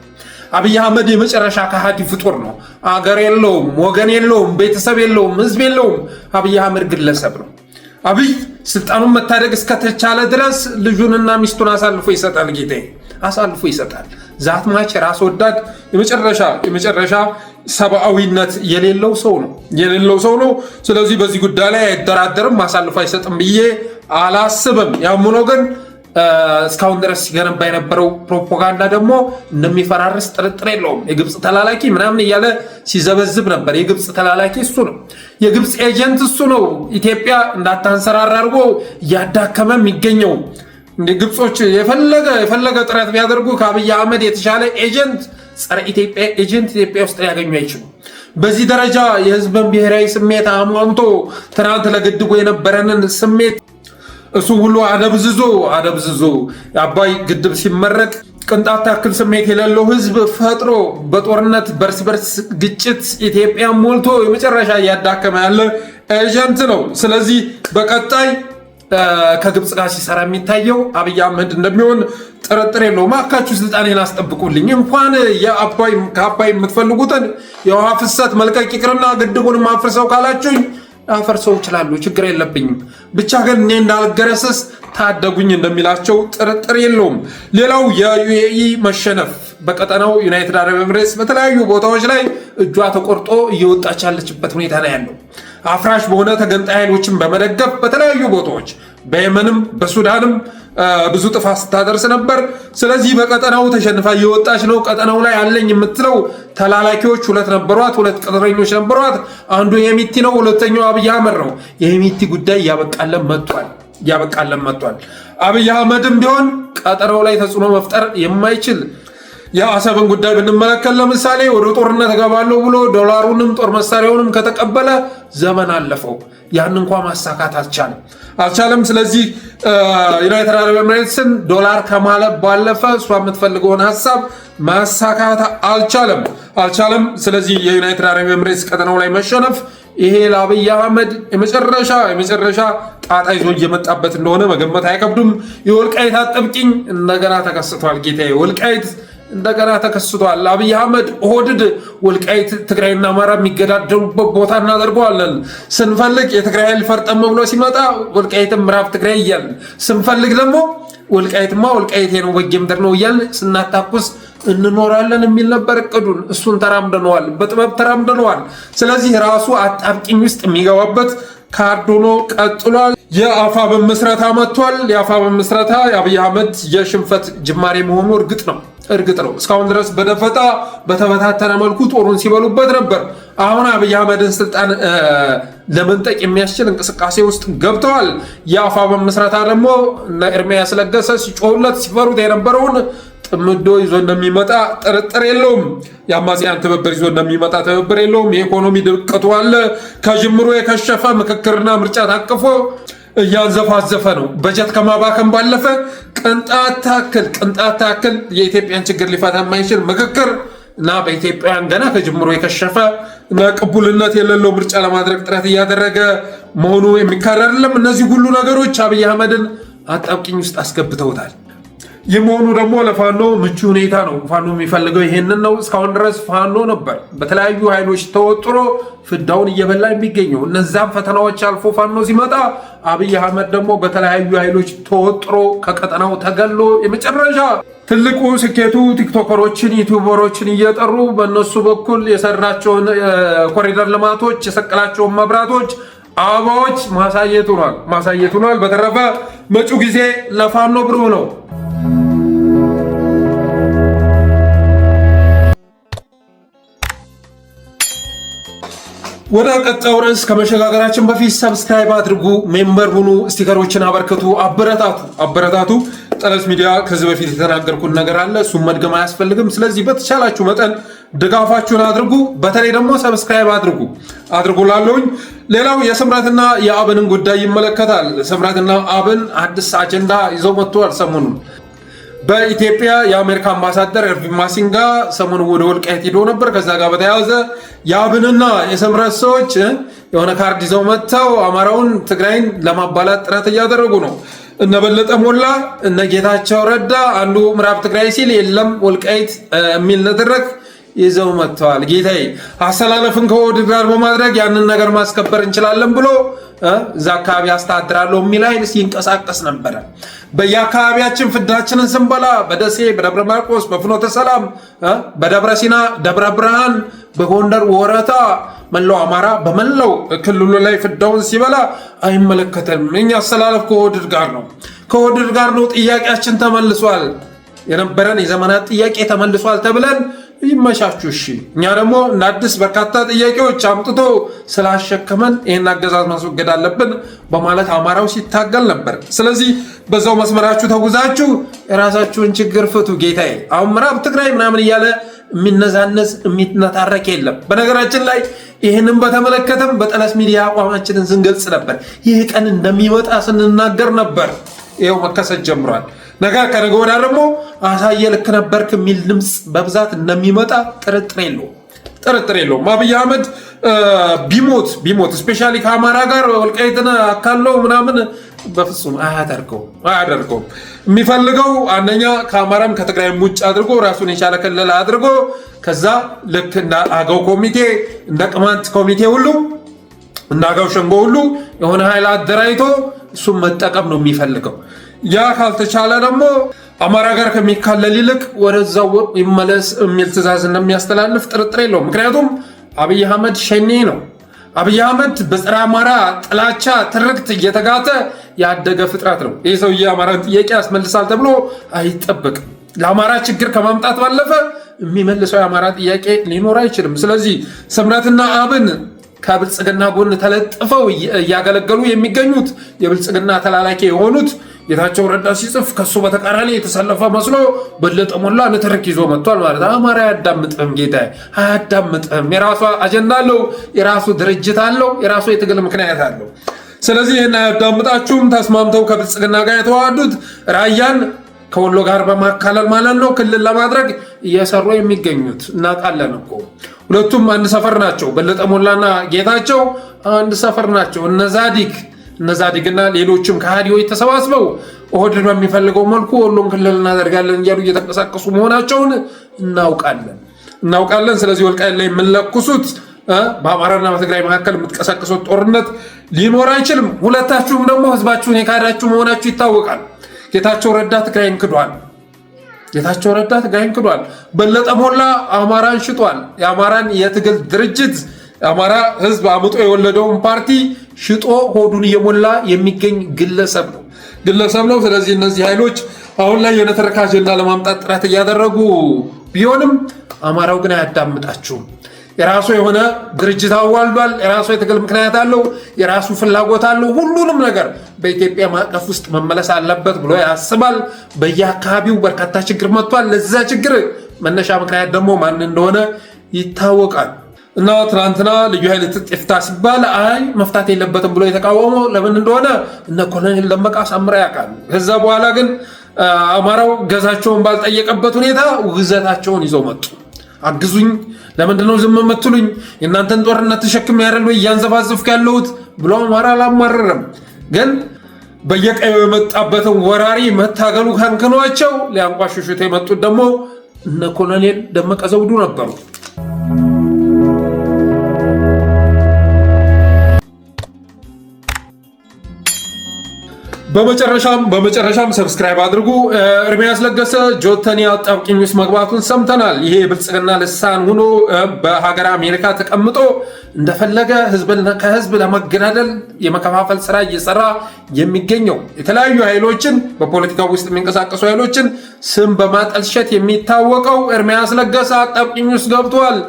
Speaker 1: አብይ አህመድ የመጨረሻ ከሃዲ ፍጡር ነው። አገር የለውም፣ ወገን የለውም፣ ቤተሰብ የለውም፣ ህዝብ የለውም። አብይ አህመድ ግለሰብ ነው። አብይ ስልጣኑን መታደግ እስከተቻለ ድረስ ልጁንና ሚስቱን አሳልፎ ይሰጣል። ጌታዬ አሳልፎ ይሰጣል። ዛት ማች ራስ ወዳድ የመጨረሻ ሰብአዊነት የሌለው ሰው ነው። ስለዚህ በዚህ ጉዳይ ላይ አይደራደርም፣ አሳልፎ አይሰጥም ብዬ አላስብም። ያም ሆኖ ግን እስካሁን ድረስ ሲገነባ የነበረው ፕሮፓጋንዳ ደግሞ እንደሚፈራርስ ጥርጥር የለውም። የግብፅ ተላላኪ ምናምን እያለ ሲዘበዝብ ነበር። የግብፅ ተላላኪ እሱ ነው። የግብፅ ኤጀንት እሱ ነው። ኢትዮጵያ እንዳታንሰራራ አድርጎ እያዳከመ የሚገኘው ግብጾች የፈለገ ጥረት ቢያደርጉ ከአብይ አህመድ የተሻለ ኤጀንት፣ ጸረ ኢትዮጵያ ኤጀንት ኢትዮጵያ ውስጥ ሊያገኙ አይችሉም። በዚህ ደረጃ የህዝብን ብሔራዊ ስሜት አሟምቶ ትናንት ለግድቡ የነበረንን ስሜት እሱ ሁሉ አደብዝዞ የአባይ ግድብ ሲመረቅ ቅንጣት ታክል ስሜት የሌለው ህዝብ ፈጥሮ በጦርነት በርስ በርስ ግጭት ኢትዮጵያ ሞልቶ የመጨረሻ እያዳከመ ያለ ኤጀንት ነው። ስለዚህ በቀጣይ ከግብፅ ጋር ሲሰራ የሚታየው አብይ አህመድ እንደሚሆን ጥርጥር የለውም። አካችሁ ስልጣኔን አስጠብቁልኝ። እንኳን ከአባይ የምትፈልጉትን የውሃ ፍሰት መልቀቅ ይቅርና ግድቡን አፍርሰው ካላችሁኝ አፈርሰው ይችላሉ፣ ችግር የለብኝም። ብቻ ግን እኔ እንዳልገረሰስ ታደጉኝ እንደሚላቸው ጥርጥር የለውም። ሌላው የዩኤኢ መሸነፍ በቀጠናው ዩናይትድ አረብ ኤምሬትስ በተለያዩ ቦታዎች ላይ እጇ ተቆርጦ እየወጣች ያለችበት ሁኔታ ነው ያለው። አፍራሽ በሆነ ተገንጣይ ኃይሎችን በመደገፍ በተለያዩ ቦታዎች በየመንም በሱዳንም ብዙ ጥፋት ስታደርስ ነበር። ስለዚህ በቀጠናው ተሸንፋ እየወጣች ነው። ቀጠናው ላይ አለኝ የምትለው ተላላኪዎች ሁለት ቅጥረኞች ነበሯት። አንዱ የሚቲ ነው፣ ሁለተኛው አብይ አህመድ ነው። የሚቲ ጉዳይ እያበቃለን መጥቷል። አብይ አህመድም ቢሆን ቀጠናው ላይ ተጽዕኖ መፍጠር የማይችል የአሰብን ጉዳይ ብንመለከት ለምሳሌ ወደ ጦርነት እገባለሁ ብሎ ዶላሩንም ጦር መሳሪያውንም ከተቀበለ ዘመን አለፈው። ያን እንኳ ማሳካት አልቻለም። ስለዚህ ዩናይትድ አረብ ኤምሬትስን ዶላር ከማለብ ባለፈ እሷ የምትፈልገውን ሀሳብ ማሳካት አልቻለም። ስለዚህ የዩናይትድ አረብ ኤምሬትስ ቀጠናው ላይ መሸነፍ ይሄ ለአብይ አህመድ የመጨረሻ ጣጣ ይዞ እየመጣበት እንደሆነ መገመት አይከብዱም። የወልቃይት አጥብቂኝ እንደገና ተከስቷል። ጌታዬ ወልቃይት እንደገና ተከስቷል። አብይ አህመድ ኦህዴድ ወልቃይት ትግራይና አማራ የሚገዳደሉበት ቦታ እናደርገዋለን። ስንፈልግ የትግራይ ኃይል ፈርጠም ብሎ ሲመጣ ወልቃይትም ምዕራብ ትግራይ እያልን ስንፈልግ ደግሞ ወልቃይትማ ወልቃይቴ ነው በጌምድር ነው እያልን ስናታኩስ እንኖራለን የሚል ነበር እቅዱን። እሱን ተራምደነዋል፣ በጥበብ ተራምደነዋል። ስለዚህ ራሱ አጣብቂኝ ውስጥ የሚገባበት ካርድ ሆኖ ቀጥሏል። የአፋብን ምስረታ መጥቷል። የአፋብን ምስረታ የአብይ አህመድ የሽንፈት ጅማሬ መሆኑ እርግጥ ነው። እስካሁን ድረስ በደፈጣ በተበታተነ መልኩ ጦሩን ሲበሉበት ነበር። አሁን አብይ አህመድን ስልጣን ለመንጠቅ የሚያስችል እንቅስቃሴ ውስጥ ገብተዋል። የአፋብን ምስረታ ደግሞ ኤርሚያስ ለገሰ ሲጮሁለት ሲፈሩት የነበረውን ጥምዶ ይዞ እንደሚመጣ ጥርጥር የለውም። የአማጽያን ትብብር ይዞ እንደሚመጣ ጥርጥር የለውም። የኢኮኖሚ ድቀቱ አለ። ከጅምሮ የከሸፈ ምክክርና ምርጫ ታቅፎ እያንዘፋዘፈ ነው። በጀት ከማባከን ባለፈ ቅንጣት ታክል የኢትዮጵያን ችግር ሊፈታ የማይችል ምክክር እና በኢትዮጵያውያን ገና ከጅምሮ የከሸፈ እና ቅቡልነት የሌለው ምርጫ ለማድረግ ጥረት እያደረገ መሆኑ የሚካድ አይደለም። እነዚህ ሁሉ ነገሮች አብይ አህመድን አጣብቂኝ ውስጥ አስገብተውታል። የመሆኑ ደግሞ ለፋኖ ምቹ ሁኔታ ነው። ፋኖ የሚፈልገው ይሄንን ነው። እስካሁን ድረስ ፋኖ ነበር በተለያዩ ኃይሎች ተወጥሮ ፍዳውን እየበላ የሚገኘው። እነዛም ፈተናዎች አልፎ ፋኖ ሲመጣ አብይ አህመድ ደግሞ በተለያዩ ኃይሎች ተወጥሮ ከቀጠናው ተገሎ የመጨረሻ ትልቁ ስኬቱ ቲክቶከሮችን፣ ዩቲዩበሮችን እየጠሩ በእነሱ በኩል የሰራቸውን ኮሪደር ልማቶች፣ የሰቀላቸውን መብራቶች፣ አበባዎች ማሳየት ሆኗል። በተረፈ መጪው ጊዜ ለፋኖ ብሩህ ነው። ወደ ቀጣዩ ርዕስ ከመሸጋገራችን በፊት ሰብስክራይብ አድርጉ፣ ሜምበር ሁኑ፣ ስቲከሮችን አበርክቱ፣ አበረታቱ። ጠለስ ሚዲያ ከዚህ በፊት የተናገርኩት ነገር አለ፣ እሱም መድገም አያስፈልግም። ስለዚህ በተቻላችሁ መጠን ድጋፋችሁን አድርጉ። በተለይ ደግሞ ሰብስክራይብ አድርጉ ላለውኝ። ሌላው የስምረትና የአብንን ጉዳይ ይመለከታል። ስምረትና አብን አዲስ አጀንዳ ይዘው መጥተዋል። ሰሞኑን በኢትዮጵያ የአሜሪካ አምባሳደር ኤርቪን ማሲንጋ ሰሞኑ ወደ ወልቃይት ሄዶ ነበር። ከዛ ጋር በተያያዘ የአብንና የስምረት ሰዎች የሆነ ካርድ ይዘው መጥተው አማራውን፣ ትግራይን ለማባላት ጥረት እያደረጉ ነው። እነ በለጠ ሞላ፣ እነ ጌታቸው ረዳ አንዱ ምዕራብ ትግራይ ሲል የለም ወልቃይት የሚል ንትርክ ይዘው መጥተዋል። ጌታዬ አሰላለፍን ከወዲህ ጋር በማድረግ ያንን ነገር ማስከበር እንችላለን ብሎ እዛ አካባቢ አስተዳድራለሁ የሚል ኃይል ሲንቀሳቀስ ነበረ። በየአካባቢያችን ፍዳችንን ስንበላ በደሴ፣ በደብረ ማርቆስ፣ በፍኖተ ሰላም፣ በደብረ ሲና፣ ደብረ ብርሃን፣ በጎንደር ወረታ መላው አማራ በመላው ክልሉ ላይ ፍዳውን ሲበላ አይመለከተንም። እኛ አሰላለፍ ከወዲህ ጋር ነው። ጥያቄያችን ተመልሷል። የነበረን የዘመናት ጥያቄ ተመልሷል ተብለን ይመሻችሁ። እሺ እኛ ደግሞ እንደ አዲስ በርካታ ጥያቄዎች አምጥቶ ስላሸከመን ይህን አገዛዝ ማስወገድ አለብን በማለት አማራው ሲታገል ነበር። ስለዚህ በዛው መስመራችሁ ተጉዛችሁ የራሳችሁን ችግር ፍቱ። ጌታዬ አሁን ምዕራብ ትግራይ ምናምን እያለ የሚነዛነዝ የሚነታረክ የለም። በነገራችን ላይ ይህንን በተመለከተም በጠለስ ሚዲያ አቋማችንን ስንገልጽ ነበር። ይህ ቀን እንደሚመጣ ስንናገር ነበር። ይኸው መከሰት ጀምሯል። ነገ ከነገ ወዲያ ደግሞ አሳየ ልክ ነበርክ የሚል ድምፅ በብዛት እንደሚመጣ ጥርጥር የለውም። አብይ አህመድ ቢሞት ስፔሻሊ ከአማራ ጋር ወልቃይትን አካለው ምናምን በፍጹም አያደርገውም። የሚፈልገው አንደኛ ከአማራም ከትግራይም ውጭ አድርጎ ራሱን የቻለ ክልል አድርጎ ከዛ ልክ እንደ አገው ኮሚቴ፣ እንደ ቅማንት ኮሚቴ ሁሉ እንደ አገው ሸንጎ ሁሉ የሆነ ኃይል አደራጅቶ እሱም መጠቀም ነው የሚፈልገው። ያ ካልተቻለ ደግሞ አማራ ጋር ከሚካለል ይልቅ ወደዛው ይመለስ የሚል ትዕዛዝ እንደሚያስተላልፍ ጥርጥር የለውም። ምክንያቱም አብይ አህመድ ሸኔ ነው። አብይ አህመድ በፀረ አማራ ጥላቻ ትርክት እየተጋተ ያደገ ፍጥረት ነው። ይህ ሰውዬ አማራን ጥያቄ ያስመልሳል ተብሎ አይጠበቅም። ለአማራ ችግር ከማምጣት ባለፈ የሚመልሰው የአማራ ጥያቄ ሊኖር አይችልም። ስለዚህ ስምረትና አብን ከብልጽግና ጎን ተለጥፈው እያገለገሉ የሚገኙት የብልጽግና ተላላኪ የሆኑት ጌታቸው ረዳ ሲጽፍ ከሱ በተቃራኒ የተሰለፈ መስሎ በለጠ ሞላ ንትርክ ይዞ መጥቷል ማለት። አማራ አያዳምጥም፣ ጌታ አያዳምጥም። የራሱ አጀንዳ አለው፣ የራሱ ድርጅት አለው፣ የራሱ የትግል ምክንያት አለው። ስለዚህ ይህን አያዳምጣችሁም። ተስማምተው ከብልጽግና ጋር የተዋሃዱት ራያን ከወሎ ጋር በማካለል ማለት ነው ክልል ለማድረግ እየሰሩ የሚገኙት እናውቃለን እኮ። ሁለቱም አንድ ሰፈር ናቸው። በለጠ ሞላና ጌታቸው አንድ ሰፈር ናቸው። እነዛዲግና ሌሎችም ከሃዲዎች ተሰባስበው ኦህዴድ በሚፈልገው መልኩ ወሎን ክልል እናደርጋለን እያሉ እየተንቀሳቀሱ መሆናቸውን እናውቃለን። ስለዚህ ወልቃይት ላይ የምንለኩሱት በአማራና በትግራይ መካከል የምትቀሳቀሱት ጦርነት ሊኖር አይችልም። ሁለታችሁም ደግሞ ህዝባችሁን የካዳችሁ መሆናችሁ ይታወቃል። ጌታቸው ረዳ ትግራይን ክዷል። በለጠ ሞላ አማራን ሽጧል። የአማራን የትግል ድርጅት የአማራ ህዝብ አምጦ የወለደውን ፓርቲ ሽጦ ሆዱን እየሞላ የሚገኝ ግለሰብ ነው። ስለዚህ እነዚህ ኃይሎች አሁን ላይ የነተረካ አጀንዳ ለማምጣት ጥረት እያደረጉ ቢሆንም አማራው ግን አያዳምጣችሁም። የራሱ የሆነ ድርጅት አዋልዷል። የራሱ የትግል ምክንያት አለው። የራሱ ፍላጎት አለው። ሁሉንም ነገር በኢትዮጵያ ማዕቀፍ ውስጥ መመለስ አለበት ብሎ ያስባል። በየአካባቢው በርካታ ችግር መጥቷል። ለዛ ችግር መነሻ ምክንያት ደግሞ ማን እንደሆነ ይታወቃል። እና ትናንትና ልዩ ኃይል ትጥፍታ ሲባል መፍታት የለበትም ብሎ የተቃወመው ለምን እንደሆነ እነ ኮሎኔል ደመቀ አሳምረው ያውቃሉ። ከዛ በኋላ ግን አማራው ገዛቸውን ባልጠየቀበት ሁኔታ ውግዘታቸውን ይዘው መጡ። አግዙኝ፣ ለምንድነው ዝም የምትሉኝ? የእናንተን ጦርነት ተሸክም ያረል ወይ እያንዘባዘፍኩ ያለሁት ብሎ አማራ አላማረረም። ግን በየቀዩ የመጣበትን ወራሪ መታገሉ ከንክኗቸው ሊያንቋሽሹት የመጡት ደግሞ እነ ኮሎኔል ደመቀ ዘውዱ ነበሩ። በመጨረሻም ሰብስክራይብ አድርጉ። ኤርሚያስ ለገሰ ጆተኒ አጣብቂኝ ውስጥ መግባቱን ሰምተናል። ይሄ የብልጽግና ልሳን ሆኖ በሀገር አሜሪካ ተቀምጦ እንደፈለገ ህዝብን ከህዝብ ለመገዳደል የመከፋፈል ስራ እየሰራ የሚገኘው የተለያዩ ኃይሎችን በፖለቲካው ውስጥ የሚንቀሳቀሱ ኃይሎችን ስም በማጠልሸት የሚታወቀው ኤርሚያስ ለገሰ አጣብቂኝ ውስጥ ገብቷል።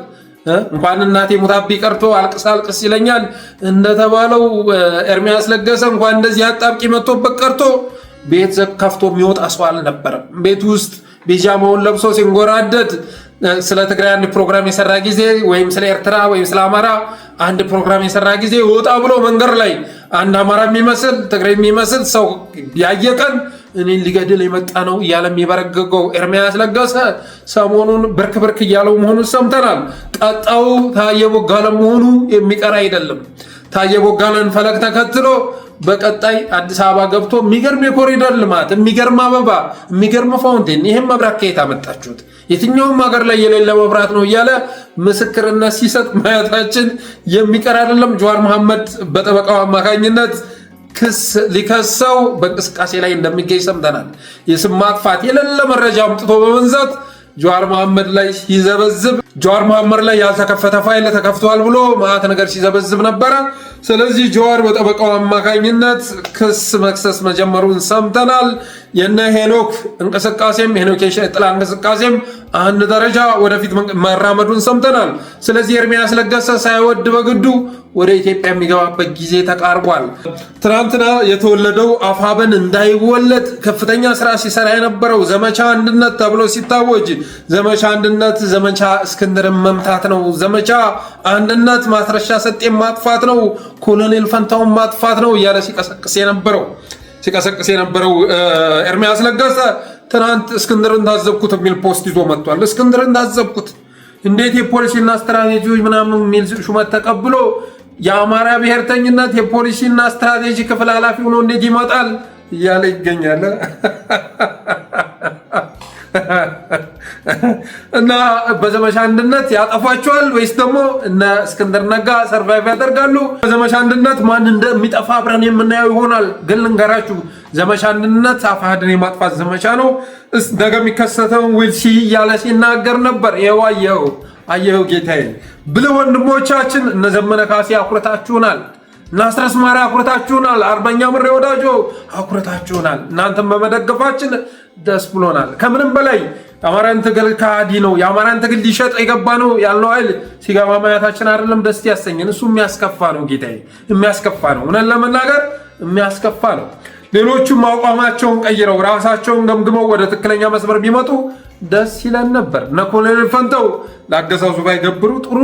Speaker 1: እንኳን እናቴ ሙታቢ ቀርቶ አልቅስ አልቅስ ይለኛል እንደተባለው ኤርሚያስ ለገሰ እንኳን እንደዚህ አጣብቂ መጥቶበት ቀርቶ ቤት ከፍቶ የሚወጣ ሰው አልነበረም። ቤት ውስጥ ቢጃማውን ለብሶ ሲንጎራደድ ስለ ትግራይ አንድ ፕሮግራም የሰራ ጊዜ ወይም ስለ ኤርትራ ወይም ስለ አማራ አንድ ፕሮግራም የሰራ ጊዜ ወጣ ብሎ መንገድ ላይ አንድ አማራ የሚመስል ትግራይ የሚመስል ሰው ያየቀን እኔን ሊገድል የመጣ ነው እያለ የሚበረገገው ኤርሚያስ ለገሰ ሰሞኑን ብርክ ብርክ እያለው መሆኑን ሰምተናል። ቀጣው ታየ ቦጋለ መሆኑ የሚቀር አይደለም። ታየ ቦጋለን ፈለግ ተከትሎ በቀጣይ አዲስ አበባ ገብቶ የሚገርም የኮሪደር ልማት፣ የሚገርም አበባ፣ የሚገርም ፋውንቴን፣ ይህም መብራት ከየት አመጣችሁት? የትኛውም ሀገር ላይ የሌለ መብራት ነው እያለ ምስክርነት ሲሰጥ ማየታችን የሚቀር አይደለም። ጀዋር መሐመድ በጠበቃው አማካኝነት ክስ ሊከሰው በእንቅስቃሴ ላይ እንደሚገኝ ሰምተናል። የስም ማጥፋት የሌለ መረጃ አምጥቶ በመንዛት ጀዋር መሐመድ ላይ ሲዘበዝብ ጀዋር መሐመድ ላይ ያልተከፈተ ፋይል ተከፍቷል ብሎ ማአት ነገር ሲዘበዝብ ነበረ። ስለዚህ ጀዋር በጠበቃው አማካኝነት ክስ መክሰስ መጀመሩን ሰምተናል። የነ ሄኖክ እንቅስቃሴም ሄኖክ የጥላ እንቅስቃሴም አንድ ደረጃ ወደፊት መራመዱን ሰምተናል። ስለዚህ ኤርሚያስ ለገሰ ሳይወድ በግዱ ወደ ኢትዮጵያ የሚገባበት ጊዜ ተቃርቧል። ትናንትና የተወለደው አፋብን እንዳይወለድ ከፍተኛ ስራ ሲሰራ የነበረው ዘመቻ አንድነት ተብሎ ሲታወጅ ዘመቻ አንድነት ዘመቻ እስክንድርን መምታት ነው፣ ዘመቻ አንድነት ማስረሻ ሰጤን ማጥፋት ነው፣ ኮሎኔል ፈንታውን ማጥፋት ነው እያለ ሲቀሰቅስ የነበረው ኤርሚያስ ለገሰ ትናንት እስክንድርን ታዘብኩት የሚል ፖስት ይዞ መጥቷል። እስክንድርን ታዘብኩት እንዴት የፖሊሲና ስትራቴጂዎች ምናምን የሚል ሹመት ተቀብሎ የአማራ ብሔርተኝነት የፖሊሲና ስትራቴጂ ክፍል ኃላፊ ሆኖ እንዴት ይመጣል እያለ ይገኛል። እና በዘመቻ አንድነት ያጠፋቸዋል ወይስ ደግሞ እነ እስክንድር ነጋ ሰርቫይቭ ያደርጋሉ? በዘመቻ አንድነት ማን እንደሚጠፋ አብረን የምናየው ይሆናል። ግን ልንገራችሁ፣ ዘመቻ አንድነት አፋሕድን የማጥፋት ዘመቻ ነው። ነገ የሚከሰተውን ዊልሲ እያለ ሲናገር ነበር። ይኸው አየኸው ጌታዬ ብልህ ወንድሞቻችን እነ ዘመነ ካሴ አኩርታችሁናል፣ እና አስረስ ማሪ አኩርታችሁናል፣ አርበኛ ምሬ ወዳጆ አኩርታችሁናል። እናንተም በመደገፋችን ደስ ብሎናል። ከምንም በላይ የአማራን ትግል ከሃዲ ነው፣ የአማራን ትግል ሊሸጥ የገባ ነው ያልነው ኃይል ሲገባ ማየታችን አይደለም ደስ ያሰኘን፣ እሱ የሚያስከፋ ነው ጌታዬ፣ የሚያስከፋ ነው። እውነት ለመናገር የሚያስከፋ ነው። ሌሎቹም አቋማቸውን ቀይረው ራሳቸውን ገምግመው ወደ ትክክለኛ መስመር ቢመጡ ደስ ይለን ነበር። እነ ኮሎኔል ፈንታው ለአገዛዙ ባይገብሩ ጥሩ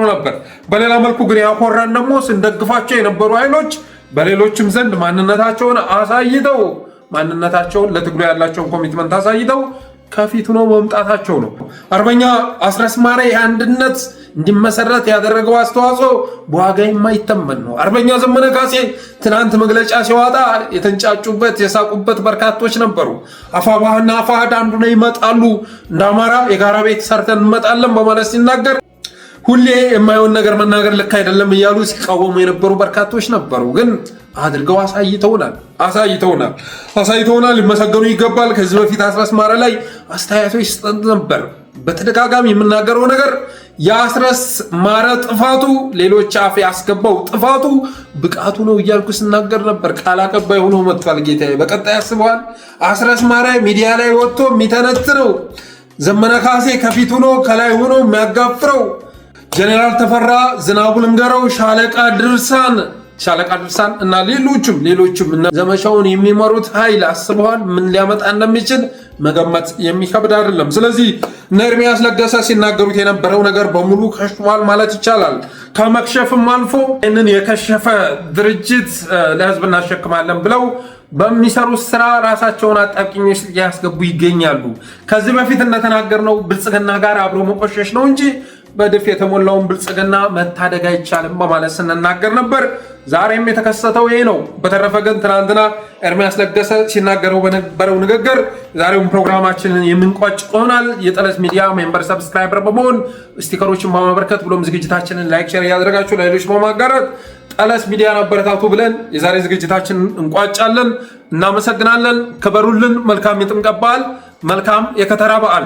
Speaker 1: ነበር። በሌላ መልኩ ግን ያኮራን ደግሞ ስንደግፋቸው የነበሩ ኃይሎች በሌሎችም ዘንድ ማንነታቸውን ለትግሉ ያላቸውን ኮሚትመንት አሳይተው ከፊት ነው መምጣታቸው ነው። አርበኛ አስረስ ማረ የአንድነት እንዲመሰረት ያደረገው አስተዋጽኦ በዋጋ የማይተመን ነው። አርበኛ ዘመነ ካሴ ትናንት መግለጫ ሲዋጣ የተንጫጩበት የሳቁበት በርካቶች ነበሩ። አፋብኃና አፋሕድ አንዱ ነው ይመጣሉ፣ እንደ አማራ የጋራ ቤት ሰርተን እንመጣለን በማለት ሲናገር ሁሌ የማይሆን ነገር መናገር ልክ አይደለም እያሉ ሲቃወሙ የነበሩ በርካቶች ነበሩ። ግን አድርገው አሳይተውናል። ሊመሰገኑ ይገባል። ከዚህ በፊት አስረስ ማረ ላይ አስተያየቶች ይሰጥ ነበር። በተደጋጋሚ የምናገረው ነገር የአስረስ ማረ ጥፋቱ ሌሎች አፍ ያስገባው ጥፋቱ ብቃቱ ነው እያልኩ ስናገር ነበር። ቃል አቀባይ ሆኖ መጥቷል ጌታዬ። በቀጣይ ያስበዋል። አስረስ ማረ ሚዲያ ላይ ወጥቶ የሚተነትነው ዘመነ ካሴ ከፊት ሆኖ ከላይ ሆኖ የሚያጋፍረው ጀነራል ተፈራ ዝናቡ ልንገረው፣ ሻለቃ ድርሳን እና ሌሎችም ዘመቻውን የሚመሩት ኃይል አስበዋል። ምን ሊያመጣ እንደሚችል መገመት የሚከብድ አይደለም። ስለዚህ እነ ኤርሚያስ ለገሰ ሲናገሩት የነበረው ነገር በሙሉ ከሽፏል ማለት ይቻላል። ከመክሸፍም አልፎ ይህንን የከሸፈ ድርጅት ለህዝብ እናሸክማለን ብለው በሚሰሩት ስራ ራሳቸውን አጣብቂኝ ውስጥ ያስገቡ ይገኛሉ። ከዚህ በፊት እንደተናገርነው ብልጽግና ጋር አብሮ መቆሸሽ ነው እንጂ በድፍ የተሞላውን ብልጽግና መታደግ አይቻልም በማለት ስንናገር ነበር። ዛሬም የተከሰተው ይሄ ነው። በተረፈ ግን ትናንትና ኤርሚያስ ለገሰ ሲናገረው በነበረው ንግግር ዛሬውን ፕሮግራማችንን የምንቋጭ ይሆናል። የጠለስ ሚዲያ ሜምበር ሰብስክራይበር በመሆን ስቲከሮችን በማበርከት ብሎም ዝግጅታችንን ላይክ፣ ሼር እያደረጋችሁ ለሌሎች በማጋራት ጠለስ ሚዲያን አበረታቱ ብለን የዛሬ ዝግጅታችንን እንቋጫለን። እናመሰግናለን። ክበሩልን። መልካም የጥምቀት በዓል፣ መልካም የከተራ በዓል